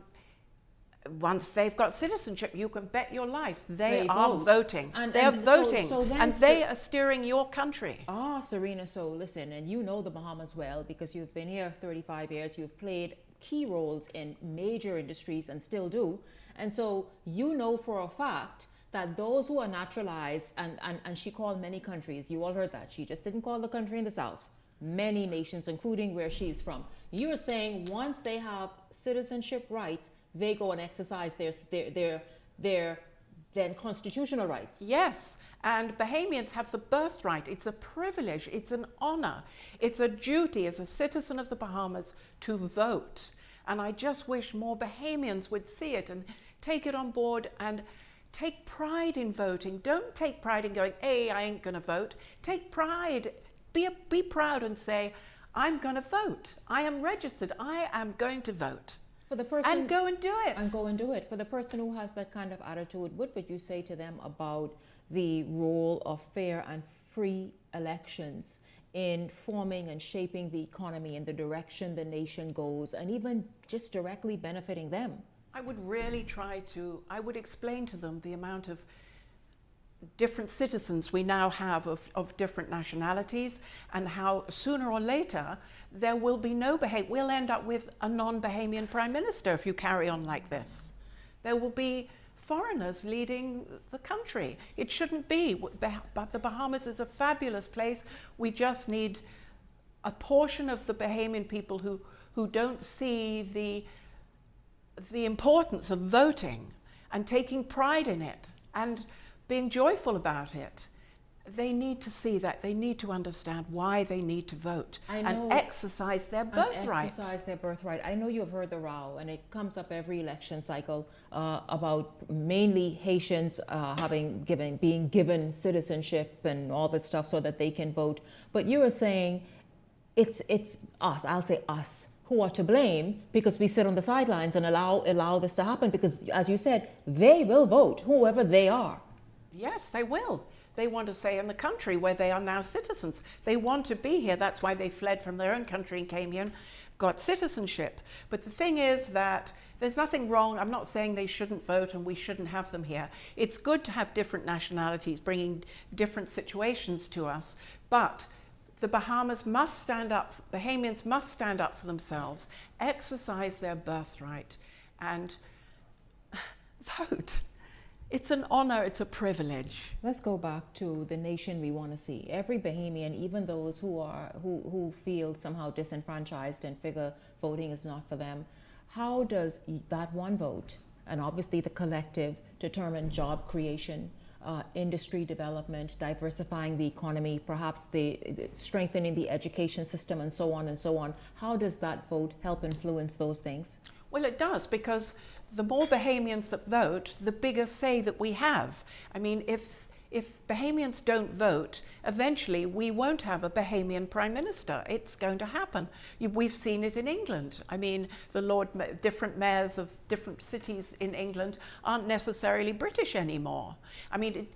once they've got citizenship, you can bet your life they are voting. They're voting, and they are steering your country. Ah, Serena, so listen, and you know the Bahamas well because you've been here 35 years. You've played key roles in major industries and still do. And so you know for a fact that those who are naturalized, and she called many countries, you all heard that. She just didn't call the country in the South. Many nations, including where she's from. You're saying once they have citizenship rights, they go and exercise their then constitutional rights. Yes, and Bahamians have the birthright. It's a privilege, it's an honor, it's a duty as a citizen of the Bahamas to vote. And I just wish more Bahamians would see it and take it on board and take pride in voting. Don't take pride in going, hey, I ain't gonna vote. Take pride, be proud and say, I'm gonna vote. I am registered, I am going to vote. For the person, and go and do it. And go and do it. For the person who has that kind of attitude, what would you say to them about the role of fair and free elections in forming and shaping the economy in the direction the nation goes, and even just directly benefiting them? I would really I would explain to them the amount of different citizens we now have of different nationalities, and how sooner or later there will be we'll end up with a non-Bahamian prime minister if you carry on like this. There will be foreigners leading the country. It shouldn't be, but the Bahamas is a fabulous place. We just need a portion of the Bahamian people who don't see the importance of voting and taking pride in it and being joyful about it. They need to see that. They need to understand why they need to vote and exercise their birthright. I know you've heard the row, and it comes up every election cycle about mainly Haitians being given citizenship and all this stuff so that they can vote. But you are saying it's us. I'll say us, who are to blame because we sit on the sidelines and allow this to happen, because, as you said, they will vote, whoever they are. Yes, they will. They want to stay in the country where they are now citizens. They want to be here. That's why they fled from their own country and came here and got citizenship. But the thing is that there's nothing wrong. I'm not saying they shouldn't vote and we shouldn't have them here. It's good to have different nationalities bringing different situations to us. But the Bahamas must stand up, Bahamians must stand up for themselves, exercise their birthright, and vote. It's an honor, it's a privilege. Let's go back to the nation we want to see. Every Bahamian, even those who feel somehow disenfranchised and figure voting is not for them, how does that one vote, and obviously the collective, determine job creation, industry development, diversifying the economy, perhaps the strengthening the education system, and so on and so on? How does that vote help influence those things? Well, it does, because the more Bahamians that vote, the bigger say that we have. I mean, if Bahamians don't vote, eventually we won't have a Bahamian prime minister. It's going to happen. We've seen it in England. I mean, different mayors of different cities in England aren't necessarily British anymore. I mean,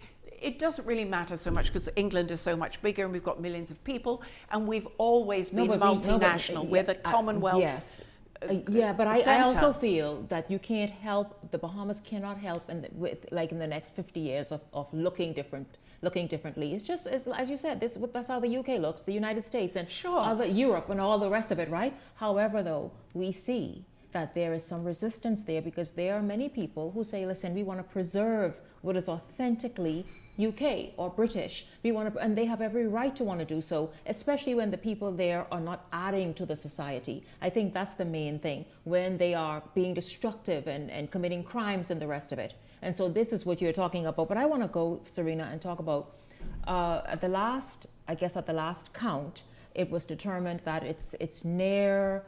it doesn't really matter so much because England is so much bigger and we've got millions of people, and we've always been multinational. We're the Commonwealth. Yes. But I also feel that you can't help, the Bahamas cannot help in the next 50 years of looking differently. It's just, as you said, that's how the UK looks, the United States, and Europe and all the rest of it, right? However, though, we see that there is some resistance there because there are many people who say, listen, we want to preserve what is authentically UK or British. And they have every right to want to do so, especially when the people there are not adding to the society. I think that's the main thing, when they are being destructive and committing crimes and the rest of it. And so this is what you're talking about. But I want to go, Serena, and talk about at the last count, it was determined that it's near.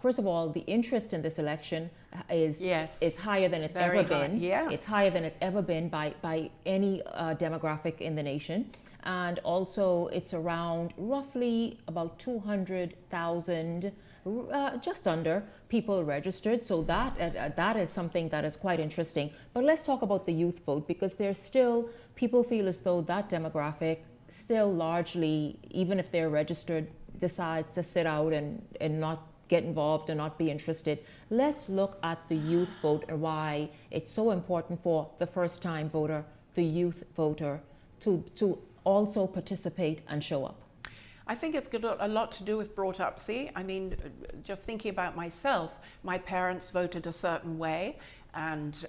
First of all, the interest in this election is higher than it's ever been. Yeah. It's higher than it's ever been by any demographic in the nation. And also it's around roughly about 200,000, just under, people registered. So that is something that is quite interesting. But let's talk about the youth vote, because there's still, people feel as though that demographic still largely, even if they're registered, decides to sit out and not get involved and not be interested. Let's look at the youth vote and why it's so important for the first-time voter, the youth voter, to also participate and show up. I think it's got a lot to do with brought up. See, I mean, just thinking about myself, my parents voted a certain way, And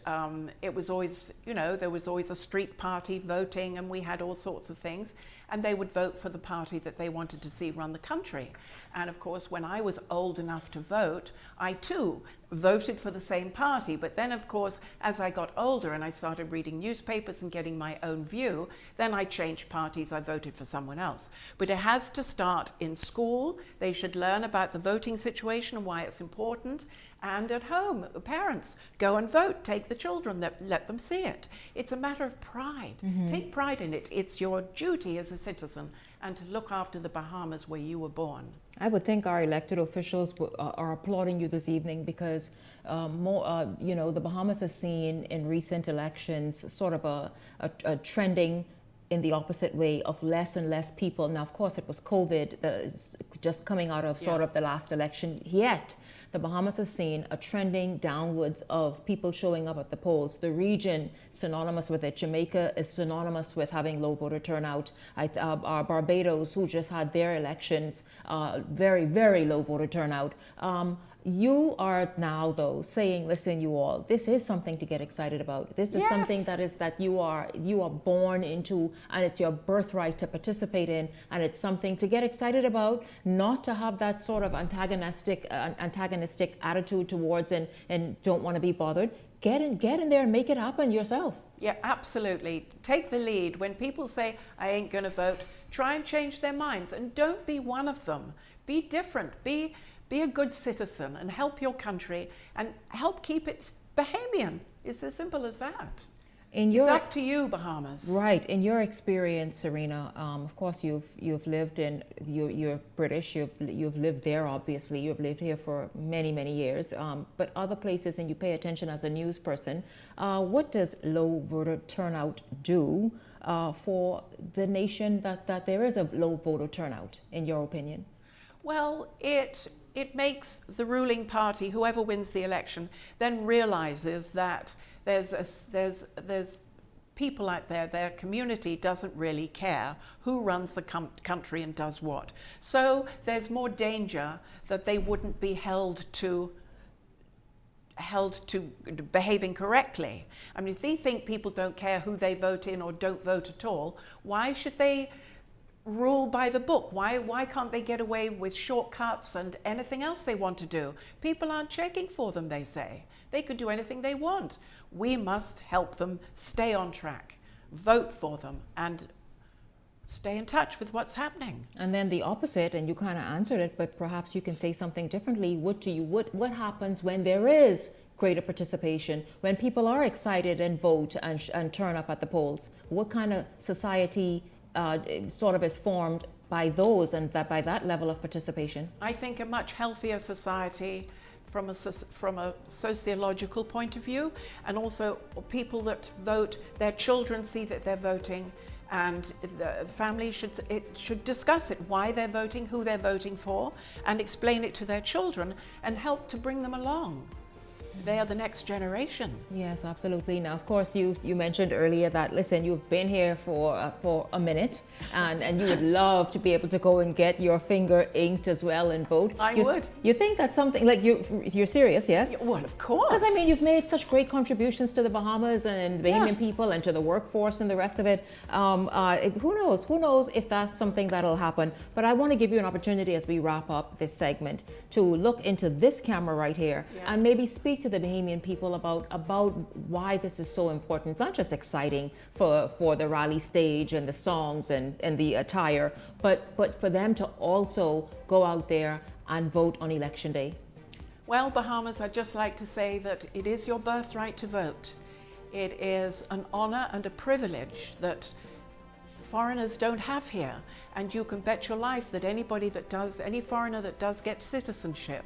it was always, you know, there was always a street party voting, and we had all sorts of things. And they would vote for the party that they wanted to see run the country. And of course, when I was old enough to vote, I too voted for the same party. But then, of course, as I got older and I started reading newspapers and getting my own view, then I changed parties. I voted for someone else. But it has to start in school. They should learn about the voting situation and why it's important. And at home, parents, go and vote. Take the children, let them see it. It's a matter of pride. Take pride in it. It's your duty as a citizen and to look after the Bahamas where you were born. I would think our elected officials are applauding you this evening because you know, the Bahamas has seen in recent elections sort of a trending in the opposite way of less and less people. Now, of course, it was COVID that is just coming out of sort of the last election, yet the Bahamas has seen a trending downwards of people showing up at the polls. The region, synonymous with it. Jamaica is synonymous with having low voter turnout. Barbados, who just had their elections, very, very low voter turnout. You are now, though, saying, listen, you all, this is something to get excited about. This is something that you are born into, and it's your birthright to participate in, and it's something to get excited about, not to have that sort of antagonistic attitude towards and don't want to be bothered. Get in there and make it happen yourself. Yeah, absolutely. Take the lead. When people say, I ain't going to vote, try and change their minds, and don't be one of them. Be different. Be a good citizen and help your country and help keep it Bahamian. It's as simple as that. It's up to you, Bahamas. Right. In your experience, Serena, of course, you've lived in, you're British, you've lived there, obviously. You've lived here for many, many years. But other places, and you pay attention as a news person, what does low voter turnout do for the nation that there is a low voter turnout, in your opinion? Well, it makes the ruling party, whoever wins the election, then realizes that there's people out there, their community doesn't really care who runs the country and does what. So there's more danger that they wouldn't be held to behaving correctly. I mean, if they think people don't care who they vote in or don't vote at all, why should they rule by the book? Why can't they get away with shortcuts and anything else they want to do? People aren't checking for them, they say. They could do anything they want. We must help them stay on track, vote for them, and stay in touch with what's happening. And then the opposite, and you kind of answered it, but perhaps you can say something differently. What happens when there is greater participation, when people are excited and vote and turn up at the polls? What kind of society sort of is formed by those and by that level of participation? I think a much healthier society from a sociological point of view, and also people that vote, their children see that they're voting, and the family should discuss it, why they're voting, who they're voting for, and explain it to their children and help to bring them along. They are the next generation. Yes, absolutely. Now, of course, you mentioned earlier that, listen, you've been here for a minute, and you would love to be able to go and get your finger inked as well and vote. I would. You think that's something, like, you're serious, yes? Yeah, well, of course. Because, I mean, you've made such great contributions to the Bahamas and Bahamian people and to the workforce and the rest of it. Who knows if that's something that'll happen. But I want to give you an opportunity as we wrap up this segment to look into this camera right here and maybe speak to the Bahamian people about why this is so important, not just exciting for the rally stage and the songs and the attire, but for them to also go out there and vote on election day. Well, Bahamas, I'd just like to say that it is your birthright to vote. It is an honor and a privilege that foreigners don't have here, and you can bet your life that any foreigner that does get citizenship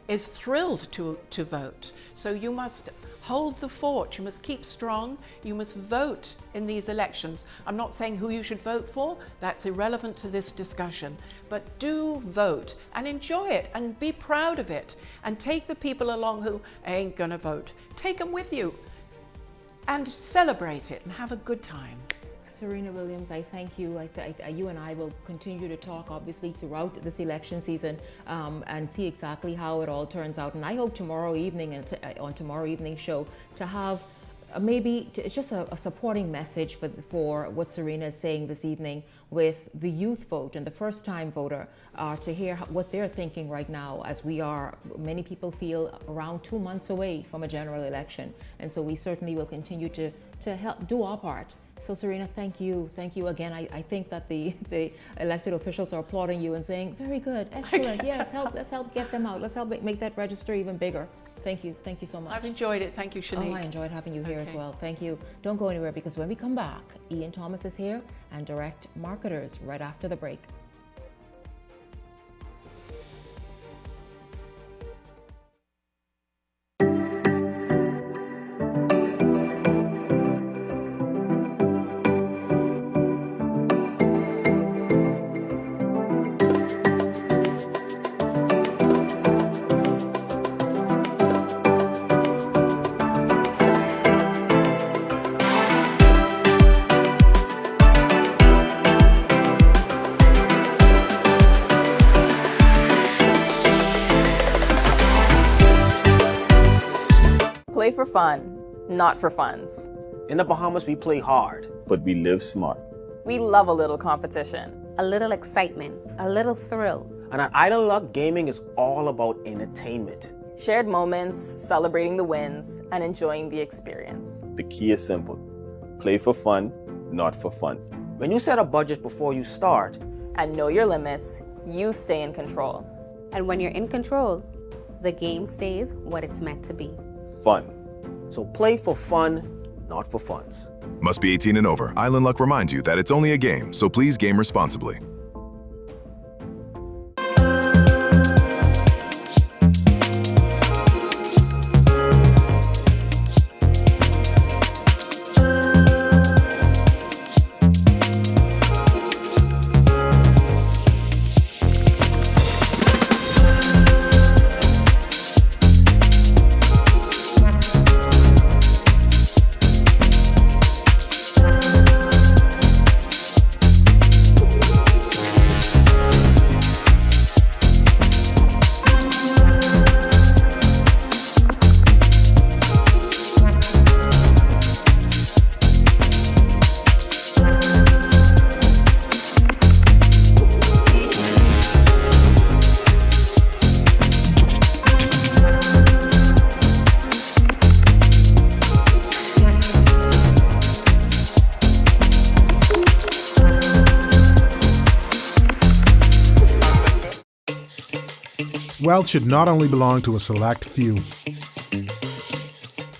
is thrilled to vote. So you must hold the fort, you must keep strong, you must vote in these elections. I'm not saying who you should vote for, that's irrelevant to this discussion, but do vote and enjoy it and be proud of it, and take the people along who ain't gonna vote. Take them with you and celebrate it and have a good time. Serena Williams, I thank you. You and I will continue to talk, obviously, throughout this election season and see exactly how it all turns out. And I hope tomorrow evening and on tomorrow evening's show to have it's just a supporting message for what Serena is saying this evening with the youth vote and the first-time voter to hear what they're thinking right now, as many people feel around 2 months away from a general election. And so we certainly will continue to help do our part. So Serena, thank you again. I think that the elected officials are applauding you and saying, very good, excellent, yes, let's help get them out. Let's help make that register even bigger. Thank you so much. I've enjoyed it. Thank you, Shanique. Oh, I enjoyed having you here as well. Thank you. Don't go anywhere, because when we come back, Ian Thomas is here and Direct Marketers right after the break. Play for fun, not for funds. In the Bahamas, we play hard, but we live smart. We love a little competition. A little excitement, a little thrill. And at Idle Luck, gaming is all about entertainment. Shared moments, celebrating the wins, and enjoying the experience. The key is simple. Play for fun, not for funds. When you set a budget before you start, and know your limits, you stay in control. And when you're in control, the game stays what it's meant to be. Fun. So play for fun, not for funds. Must be 18 and over. Island Luck reminds you that it's only a game, so please game responsibly. Wealth should not only belong to a select few.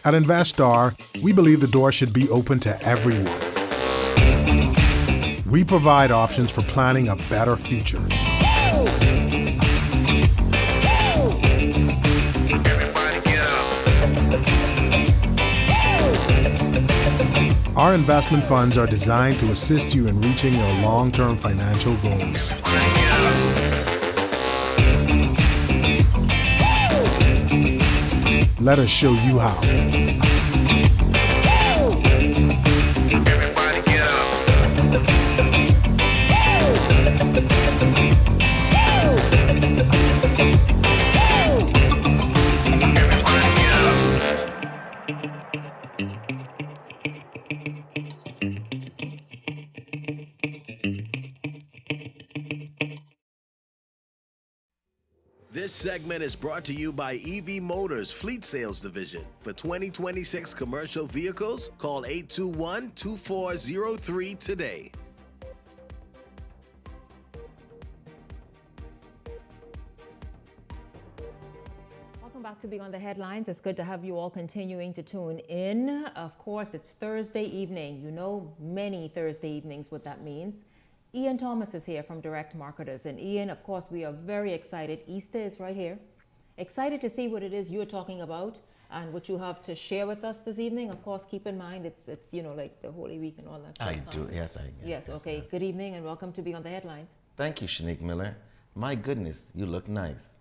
At InvestStar, we believe the door should be open to everyone. We provide options for planning a better future. Our investment funds are designed to assist you in reaching your long-term financial goals. Let us show you how. This segment is brought to you by EV Motors Fleet Sales Division. For 2026 commercial vehicles, call 821-2403 today. Welcome back to Beyond the Headlines. It's good to have you all continuing to tune in. Of course, it's Thursday evening. You know many Thursday evenings what that means. Ian Thomas is here from Direct Marketers. And Ian, of course, we are very excited. Easter is right here. Excited to see what it is you're talking about and what you have to share with us this evening. Of course, keep in mind it's you know, like the Holy Week and all that stuff. I do, yes. Yes, okay. Good evening and welcome to Beyond the Headlines. Thank you, Shanique Miller. My goodness, you look nice.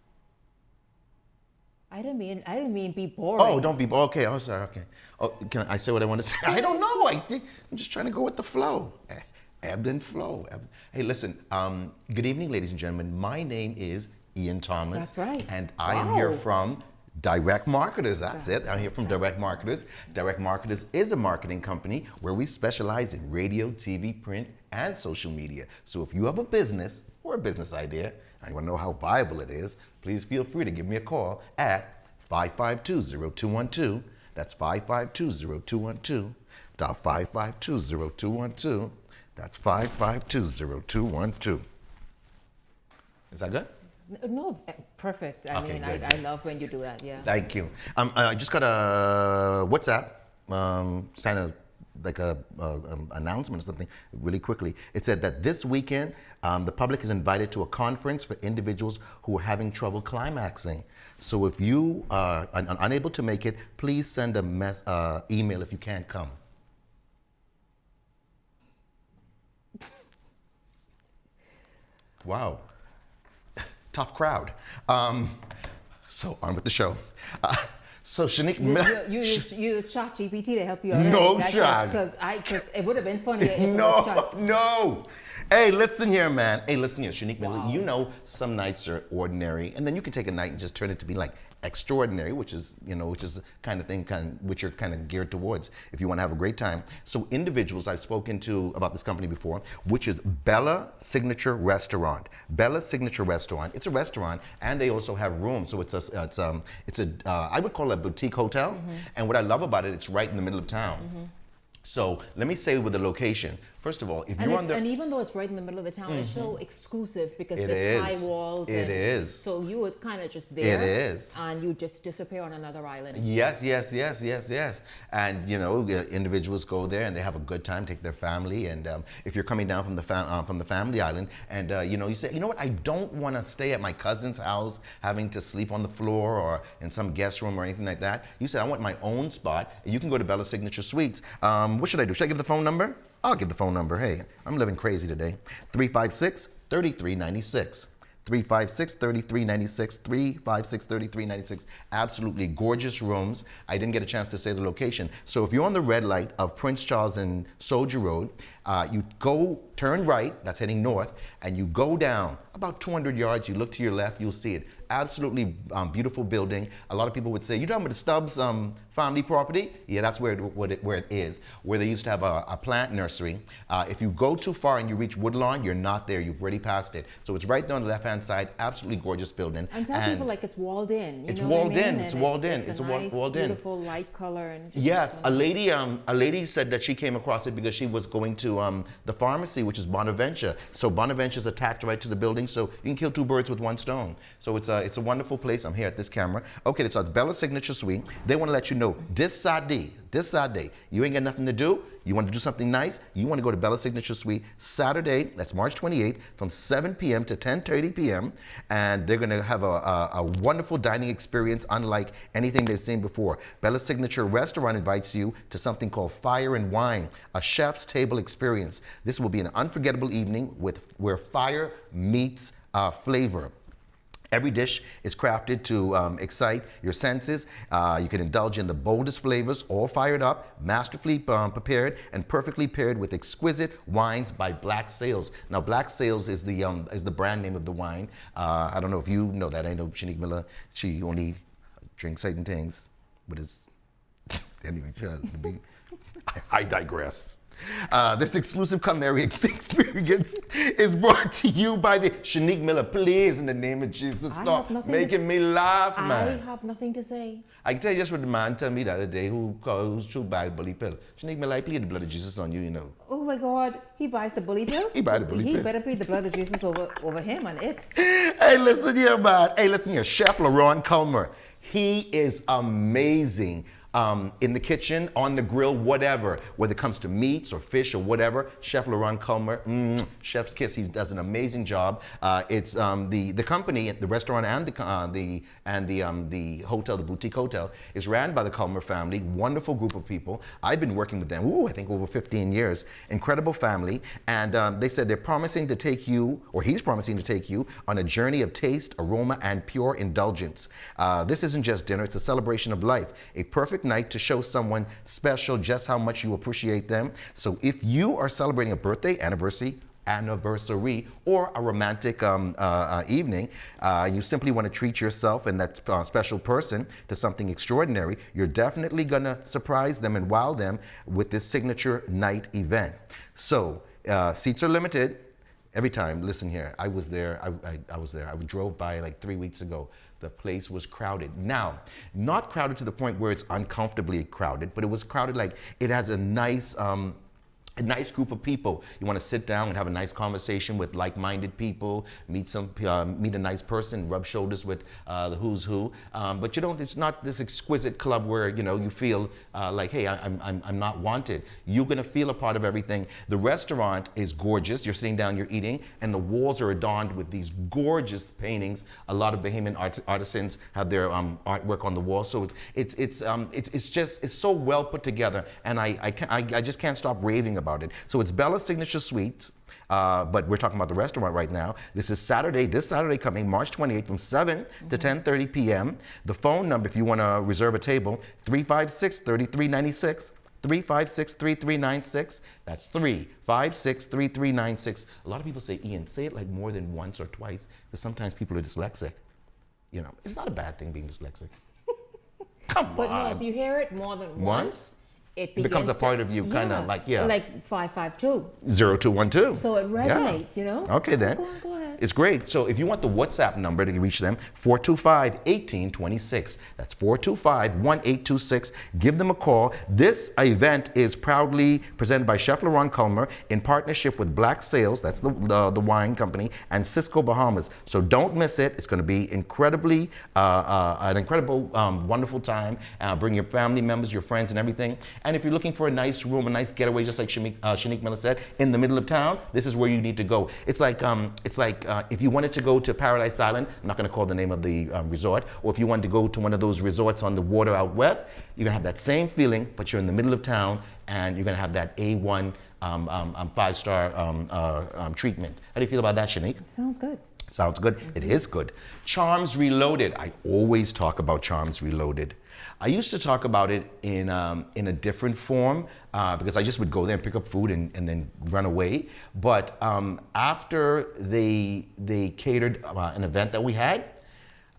I didn't mean be boring. Oh, don't be, okay, I'm sorry, okay. Oh, can I say what I want to say? I don't know, I'm just trying to go with the flow. Ebb and flow. Hey, listen, good evening, ladies and gentlemen. My name is Ian Thomas. That's right. And I am here from Direct Marketers, that's it. I'm here from Direct Marketers. Direct Marketers is a marketing company where we specialize in radio, TV, print, and social media. So if you have a business or a business idea, and you want to know how viable it is, please feel free to give me a call at 552-0212. That's 552-0212. Dial 552-0212. That's 552-0212. Is that good? No, perfect. I mean, good. I love when you do that, yeah. Thank you. I just got a WhatsApp, kind of like a announcement or something really quickly. It said that this weekend, the public is invited to a conference for individuals who are having trouble climaxing. So if you are unable to make it, please send a email if you can't come. Wow. Tough crowd. So on with the show. So Shanique, you use ChatGPT to help you out. No shot. Because it would have been funnier if it was Chat. No. Hey, listen here, man. Hey, listen here, Shanique Miller. You know some nights are ordinary, and then you can take a night and just turn it to be like extraordinary, which is the kind of thing which you're kind of geared towards if you want to have a great time. So individuals I've spoken to about this company before, which is Bella Signature Restaurant. Bella Signature Restaurant. It's a restaurant, and they also have rooms. So it's a I would call it a boutique hotel. Mm-hmm. And what I love about it, it's right in the middle of town. Mm-hmm. So let me say with the location. First of all, if you're on the... And even though it's right in the middle of the town, it's so exclusive because it it's is. high walls. It is. So you would kind of just there. It is. And you just disappear on another island. Yes. And individuals go there and they have a good time, take their family. And if you're coming down from the family island, and you say, you know what, I don't want to stay at my cousin's house, having to sleep on the floor or in some guest room or anything like that. You said, I want my own spot. You can go to Bella Signature Suites. What should I do? Should I give the phone number? I'll give the phone number. Hey, I'm living crazy today. 356-3396. 356-3396. 356-3396. Absolutely gorgeous rooms. I didn't get a chance to say the location. So if you're on the red light of Prince Charles and Soldier Road, you turn right, that's heading north, and you go down about 200 yards, you look to your left, you'll see it. Absolutely beautiful building. A lot of people would say, you talking about the Stubbs family property? Yeah, that's where it is, where they used to have a plant nursery. If you go too far and you reach Woodlawn, you're not there, you've already passed it. So it's right there on the left-hand side, absolutely gorgeous building. And tell people like it's walled in. It's walled in, it's walled in. It's a nice, beautiful light color. And yes, a lady said that she came across it because she was going to the pharmacy, which is Bonaventure. So Bonaventure is attached right to the building, so you can kill two birds with one stone. So it's a wonderful place. I'm here at this camera. Okay, so it's Bella Signature Suite. They want to let you know this Saturday, you ain't got nothing to do. You want to do something nice? You want to go to Bella Signature Suite Saturday, that's March 28th, from 7 p.m. to 10:30 p.m. And they're going to have a wonderful dining experience unlike anything they've seen before. Bella Signature Restaurant invites you to something called Fire and Wine, a chef's table experience. This will be an unforgettable evening where fire meets flavor. Every dish is crafted to excite your senses. You can indulge in the boldest flavors, all fired up, masterfully prepared, and perfectly paired with exquisite wines by Black Sails. Now, Black Sails is the brand name of the wine. I don't know if you know that. I know Shanique Miller, she only drinks certain things, but it's... Anyway, I digress. This exclusive culinary experience is brought to you by the Shanique Miller. Please, in the name of Jesus, stop making me laugh, man. I have nothing to say. I can tell you just what the man told me the other day who's true by the bully pill. Shanique Miller, I plead the blood of Jesus on you, you know. Oh my God, he buys the bully pill? He buys the bully pill. He better plead the blood of Jesus over him and it. Hey, listen here, man. Hey, listen here. Chef Laurent Culmer. He is amazing. in the kitchen, on the grill, whatever, whether it comes to meats or fish or whatever. Chef Laurent Culmer, chef's kiss. He does an amazing job. It's the company, the restaurant, and the hotel, the boutique hotel, is ran by the Culmer family. Wonderful group of people. I've been working with them. I think over 15 years. Incredible family, and they said they're promising to take you, or he's promising to take you, on a journey of taste, aroma, and pure indulgence. This isn't just dinner; it's a celebration of life. A perfect night to show someone special just how much you appreciate them. So if you are celebrating a birthday, anniversary, or a romantic evening, you simply want to treat yourself and that special person to something extraordinary, you're definitely going to surprise them and wow them with this signature night event. So seats are limited. Every time, listen here, I was there. I was there. I drove by like 3 weeks ago. The place was crowded. Now, not crowded to the point where it's uncomfortably crowded, but it was crowded like it has a nice group of people. You want to sit down and have a nice conversation with like-minded people, meet a nice person, rub shoulders with the who's who. But you don't. It's not this exquisite club where you feel like, hey, I'm not wanted. You're gonna feel a part of everything. The restaurant is gorgeous. You're sitting down, you're eating, and the walls are adorned with these gorgeous paintings. A lot of Bahamian artisans have their artwork on the wall. So it's so well put together, and I just can't stop raving about it. So it's Bella's Signature Suites, but we're talking about the restaurant right now. This Saturday coming, March 28th from 7 to 10:30 p.m. The phone number, if you want to reserve a table, 356-3396. 356-3396. That's 356-3396. A lot of people say, Ian, say it like more than once or twice, because sometimes people are dyslexic. It's not a bad thing being dyslexic. Come on. But no, if you hear it more than once, it becomes a part of you, kind of like, yeah. Like 552. 0212. So it resonates, Okay, so then. Go ahead. It's great. So if you want the WhatsApp number to reach them, 425-1826. That's 425-1826. Give them a call. This event is proudly presented by Chef Laurent Culmer in partnership with Black Sails, that's the wine company, and Cisco Bahamas. So don't miss it. It's going to be an incredible, wonderful time. Bring your family members, your friends, and everything. And if you're looking for a nice room, a nice getaway, just like Shanique Miller said, in the middle of town, this is where you need to go. It's like if you wanted to go to Paradise Island, I'm not going to call the name of the resort, or if you wanted to go to one of those resorts on the water out west, you're going to have that same feeling, but you're in the middle of town, and you're going to have that A1 5-star treatment. How do you feel about that, Shanique? Sounds good. Sounds good. It is good. Charms Reloaded. I always talk about Charms Reloaded. I used to talk about it in a different form because I just would go there and pick up food and then run away. But after they catered an event that we had,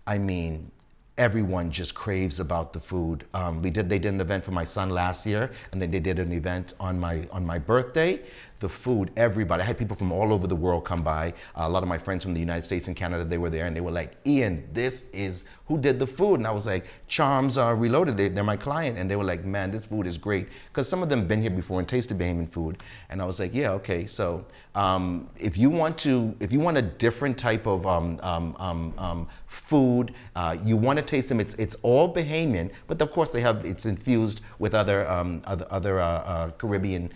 I mean, everyone just craves about the food. They did an event for my son last year, and then they did an event on my birthday. The food, everybody. I had people from all over the world come by. A lot of my friends from the United States and Canada, they were there, and they were like, Ian, this is, who did the food? And I was like, Charms Reloaded, they're my client. And they were like, man, this food is great. Because some of them been here before and tasted Bahamian food. And I was like, yeah, okay. So if you want a different type of food, you want to taste them, it's all Bahamian, but of course it's infused with other Caribbean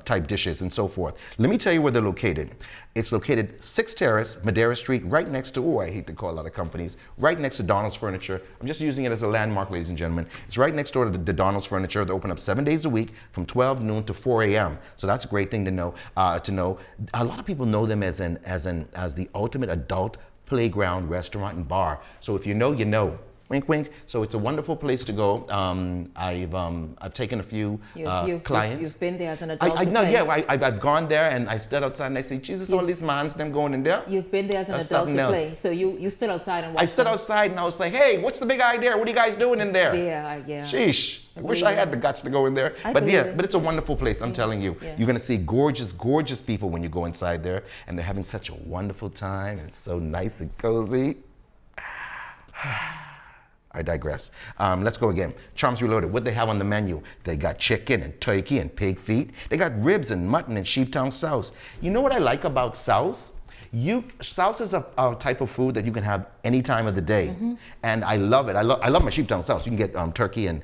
type dishes and so forth. Let me tell you where they're located. It's located 6 Terrace, Madera Street, right next to, I hate to call a lot of companies, right next to Donald's Furniture. I'm just using it as a landmark, ladies and gentlemen. It's right next door to the Donald's Furniture. They open up 7 days a week from 12 noon to 4 a.m. So that's a great thing to know. A lot of people know them as the ultimate adult playground, restaurant, and bar. So if you know, you know. Wink, wink. So it's a wonderful place to go. I've taken a few clients. You've been there as an adult. I've gone there and I stood outside and I say, Jesus, all these mans them going in there. You've been there as an adult to play. So you stood outside and watched. I stood outside and I was like, hey, what's the big idea? What are you guys doing in there? Yeah. Sheesh. I wish I had the guts to go in there. But it's a wonderful place, I'm telling you. Yeah. You're gonna see gorgeous, gorgeous people when you go inside there, and they're having such a wonderful time. It's so nice and cozy. I digress. Let's go again. Charms Reloaded. What they have on the menu? They got chicken and turkey and pig feet. They got ribs and mutton and sheeptown souse. You know what I like about souse? Souse is a type of food that you can have any time of the day, and I love it. I love my sheeptown souse. You can get turkey and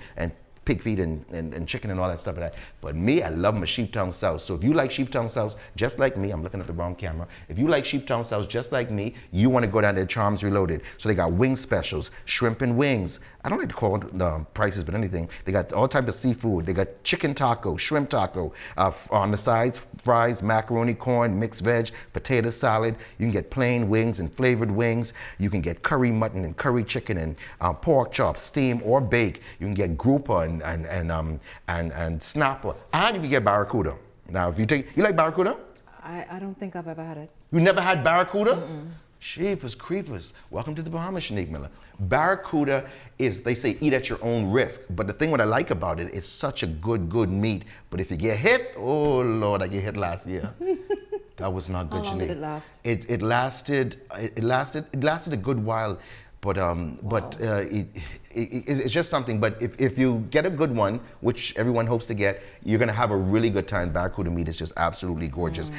pig feet and chicken and all that stuff like that. But me, I love my sheep tongue sauce. So if you like sheep tongue sauce just like me, I'm looking at the wrong camera. If you like sheep tongue sauce just like me, you want to go down to Charms Reloaded. So they got wing specials, shrimp and wings. I don't like to call it prices, but anything. They got all types of seafood. They got chicken taco, shrimp taco. On the sides, fries, macaroni, corn, mixed veg, potato salad. You can get plain wings and flavored wings. You can get curry mutton and curry chicken and pork chops, steam or bake. You can get grouper and snapper, and you can get barracuda. Now, if you like barracuda? I don't think I've ever had it. You never had barracuda? Sheepers creepers. Welcome to the Bahamas, Shanique Miller. Barracuda is, they say, eat at your own risk. But the thing what I like about it, it's such a good meat. But if you get hit, oh Lord, I get hit last year. That was not good, How long Shanique. did it last? It lasted a good while. But it's just something. But if you get a good one, which everyone hopes to get, you're gonna have a really good time. Barracuda meat is just absolutely gorgeous.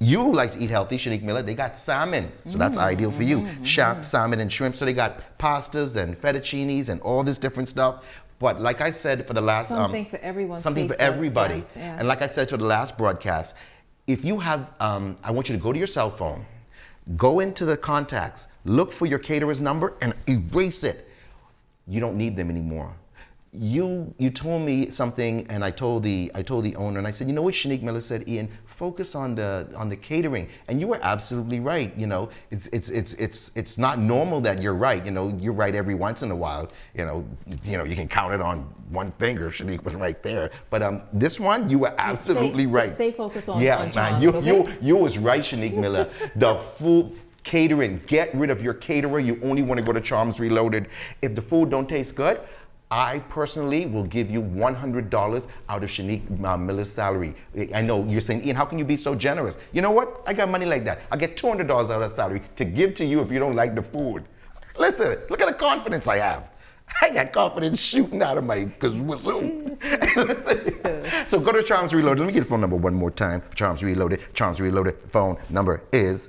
You like to eat healthy, Shanique Miller. They got salmon, so that's ideal for you. Salmon and shrimp. So they got pastas and fettuccinis and all this different stuff. But like I said for the last Something for everyone's something for taste buds, everybody. yes, yeah. And like I said to the last broadcast, if you have, I want you to go to your cell phone, go into the contacts, look for your caterer's number, and erase it. You don't need them anymore. You told me something, and I told the owner, and I said, you know what Shanique Miller said, Ian, focus on the catering, and you were absolutely right. You know, it's not normal that you're right. You know, you're right every once in a while. You know, you can count it on one finger. Shanique was right there, but this one, you were absolutely right. Stay focused on man, Charms, you was right, Shanique Miller. The food. Catering, get rid of your caterer. You only want to go to Charms Reloaded. If the food don't taste good, I personally will give you $100 out of Shanique Miller's salary. I know you're saying, Ian, how can you be so generous? You know what? I got money like that. I'll get $200 out of that salary to give to you if you don't like the food. Listen, look at the confidence I have. I got confidence shooting out of my whistle. So go to Charms Reloaded. Let me get the phone number one more time. Charms Reloaded. Charms Reloaded. Phone number is,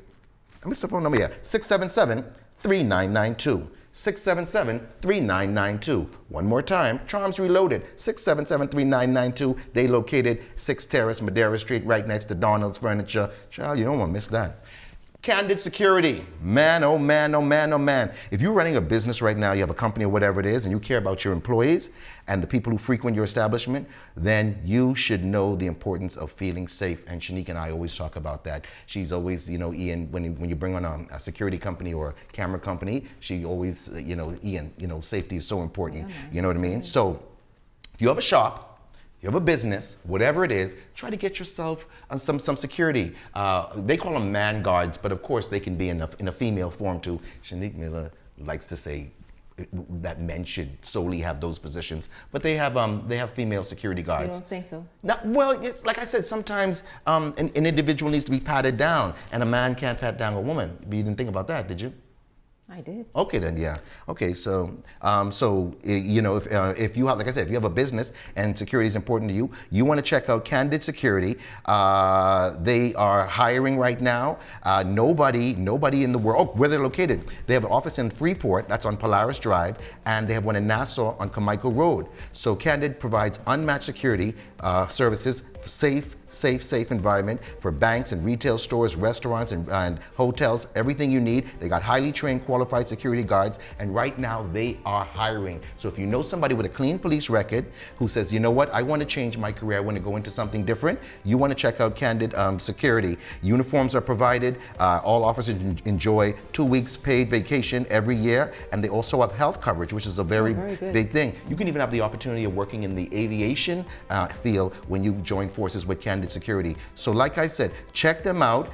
I missed the phone number, 677-3992. 677-3992. One more time, Charms Reloaded, 677-3992. They located 6 Terrace, Madera Street, right next to Donald's Furniture. Child, you don't want to miss that. Candid Security. Man, oh man, oh man, oh man. If you're running a business right now, you have a company or whatever it is, and you care about your employees and the people who frequent your establishment, then you should know the importance of feeling safe. And Shanique and I always talk about that. She's always, you know, Ian, when you bring on a security company or a camera company, she always, you know, Ian, you know, safety is so important. Yeah, you know what I mean? So if you have a shop, you have a business, whatever it is, try to get yourself some security. They call them man guards, but of course they can be in a female form too. Shanique Miller likes to say that men should solely have those positions, but they have female security guards. You don't think so? No, well, it's like I said, sometimes an individual needs to be patted down, and a man can't pat down a woman. But you didn't think about that, did you? I did. Okay then, yeah. Okay, so you know, if you have, like I said, if you have a business and security is important to you, you want to check out Candid Security. They are hiring right now. Nobody in the world. Oh, where they're located? They have an office in Freeport, that's on Polaris Drive, and they have one in Nassau on Carmichael Road. So Candid provides unmatched security services, safe environment for banks and retail stores, restaurants and hotels, everything you need. They got highly trained, qualified security guards, and right now they are hiring. So if you know somebody with a clean police record who says, you know what, I want to change my career, I want to go into something different, you want to check out Candid Security. Uniforms are provided. All officers enjoy 2 weeks paid vacation every year, and they also have health coverage, which is a very big thing. You can even have the opportunity of working in the aviation field when you join forces with Candid Security. So like I said, check them out.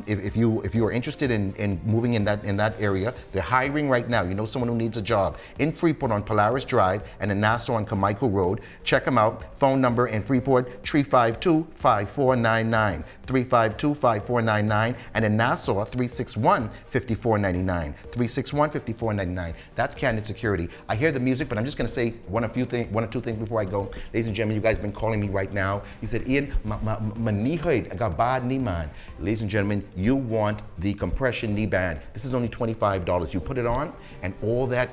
If you are interested in moving in that area, they're hiring right now. You know someone who needs a job in Freeport on Polaris Drive and in Nassau on Carmichael Road. Check them out. Phone number in Freeport 352-5499, 352-5499, and in Nassau 361-5499, 361-5499. That's Candid Security. I hear the music, but I'm just going to say one or two things before I go. Ladies and gentlemen, you guys have been calling me right now. You said, Ian, my knee hurt. I got bad knee, man. Ladies and gentlemen, you want the compression knee band. This is only $25. You put it on, and all that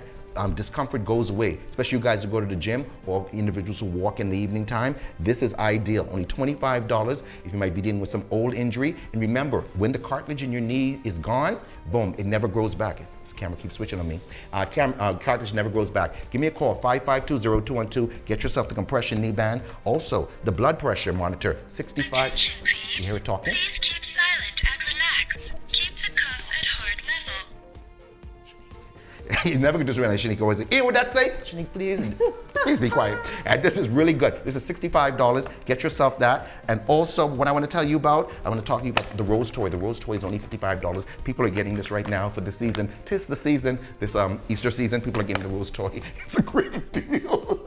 discomfort goes away, especially you guys who go to the gym or individuals who walk in the evening time. This is ideal. Only $25 if you might be dealing with some old injury. And remember, when the cartilage in your knee is gone, boom, it never grows back. This camera keeps switching on me. Cartilage never grows back. Give me a call, 552-0212. Get yourself the compression knee band. Also, the blood pressure monitor, 65. You hear it talking? He's never going to disrespect Shanique. Always say, what that say? Shanique, please be quiet. And this is really good. This is $65. Get yourself that. And also, what I want to tell you about, I want to talk to you about the Rose Toy. The Rose Toy is only $55. People are getting this right now for the season. 'Tis the season, this Easter season. People are getting the Rose Toy. It's a great deal.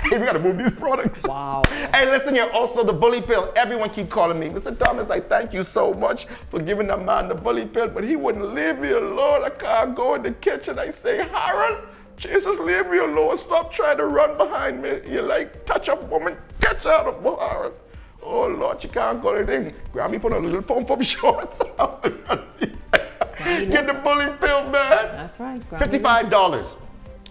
Hey, we gotta move these products. Wow. Hey, listen here, also the bully pill. Everyone keep calling me. Mr. Thomas, I thank you so much for giving that man the bully pill, but he wouldn't leave me alone. I can't go in the kitchen. I say, Harold, Jesus, leave me alone. Stop trying to run behind me. You like, touch a woman, get out of me, Harold. Oh, Lord, you can't go anything. Grab me, put on a little pump-up shorts. Get the bully pill, man. That's right. $55.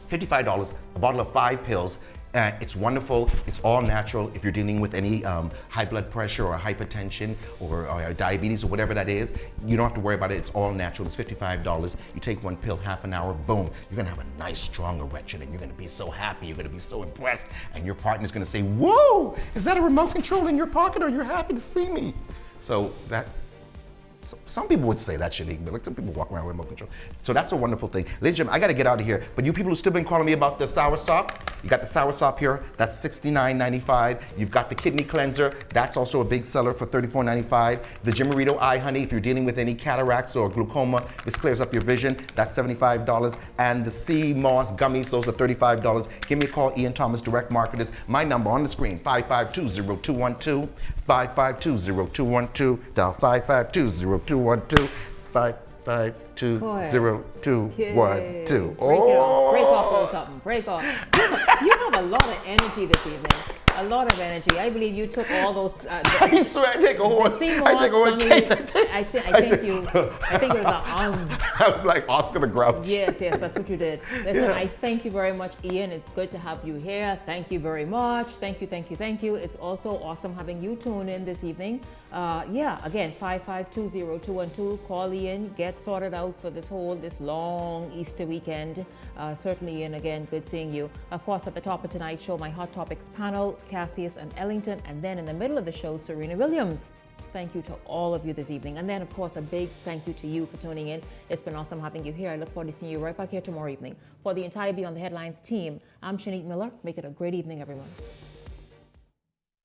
$55, a bottle of 5 pills. It's wonderful. It's all natural. If you're dealing with any high blood pressure or hypertension or diabetes or whatever that is, you don't have to worry about it. It's all natural. It's $55. You take one pill, half an hour, boom. You're gonna have a nice, strong erection, and you're gonna be so happy. You're gonna be so impressed, and your partner's gonna say, "Whoa, is that a remote control in your pocket? Or you're happy to see me?" So that. Some people would say that, Shanique, but like some people walk around with remote control. So that's a wonderful thing. Ladies and gentlemen, I gotta get out of here. But you people who still been calling me about the soursop, you got the soursop here, that's $69.95. You've got the kidney cleanser, that's also a big seller for $34.95. The Jimarito Eye Honey, if you're dealing with any cataracts or glaucoma, this clears up your vision, that's $75. And the sea moss gummies, those are $35. Give me a call, Ian Thomas, Direct Marketers. My number on the screen, 552-0212. 552-0212, dial 552-0212, 552-0212. Break off a little something. Break off. You have a lot of energy this evening. A lot of energy. I believe you took all those. I swear I take a horse. I take a horse case. I think it was I'm like Oscar the Grouch. Yes, that's what you did. Listen, Yeah. I thank you very much, Ian. It's good to have you here. Thank you very much. Thank you. It's also awesome having you tune in this evening. Again, 552-0212. Call Ian. Get sorted out for this long Easter weekend. Certainly, Ian, again, good seeing you. Of course, at the top of tonight's show, my Hot Topics panel, Cassius and Ellington, and then in the middle of the show, Serena Williams. Thank you to all of you this evening. And then, of course, a big thank you to you for tuning in. It's been awesome having you here. I look forward to seeing you right back here tomorrow evening. For the entire Beyond the Headlines team, I'm Shanique Miller. Make it a great evening, everyone.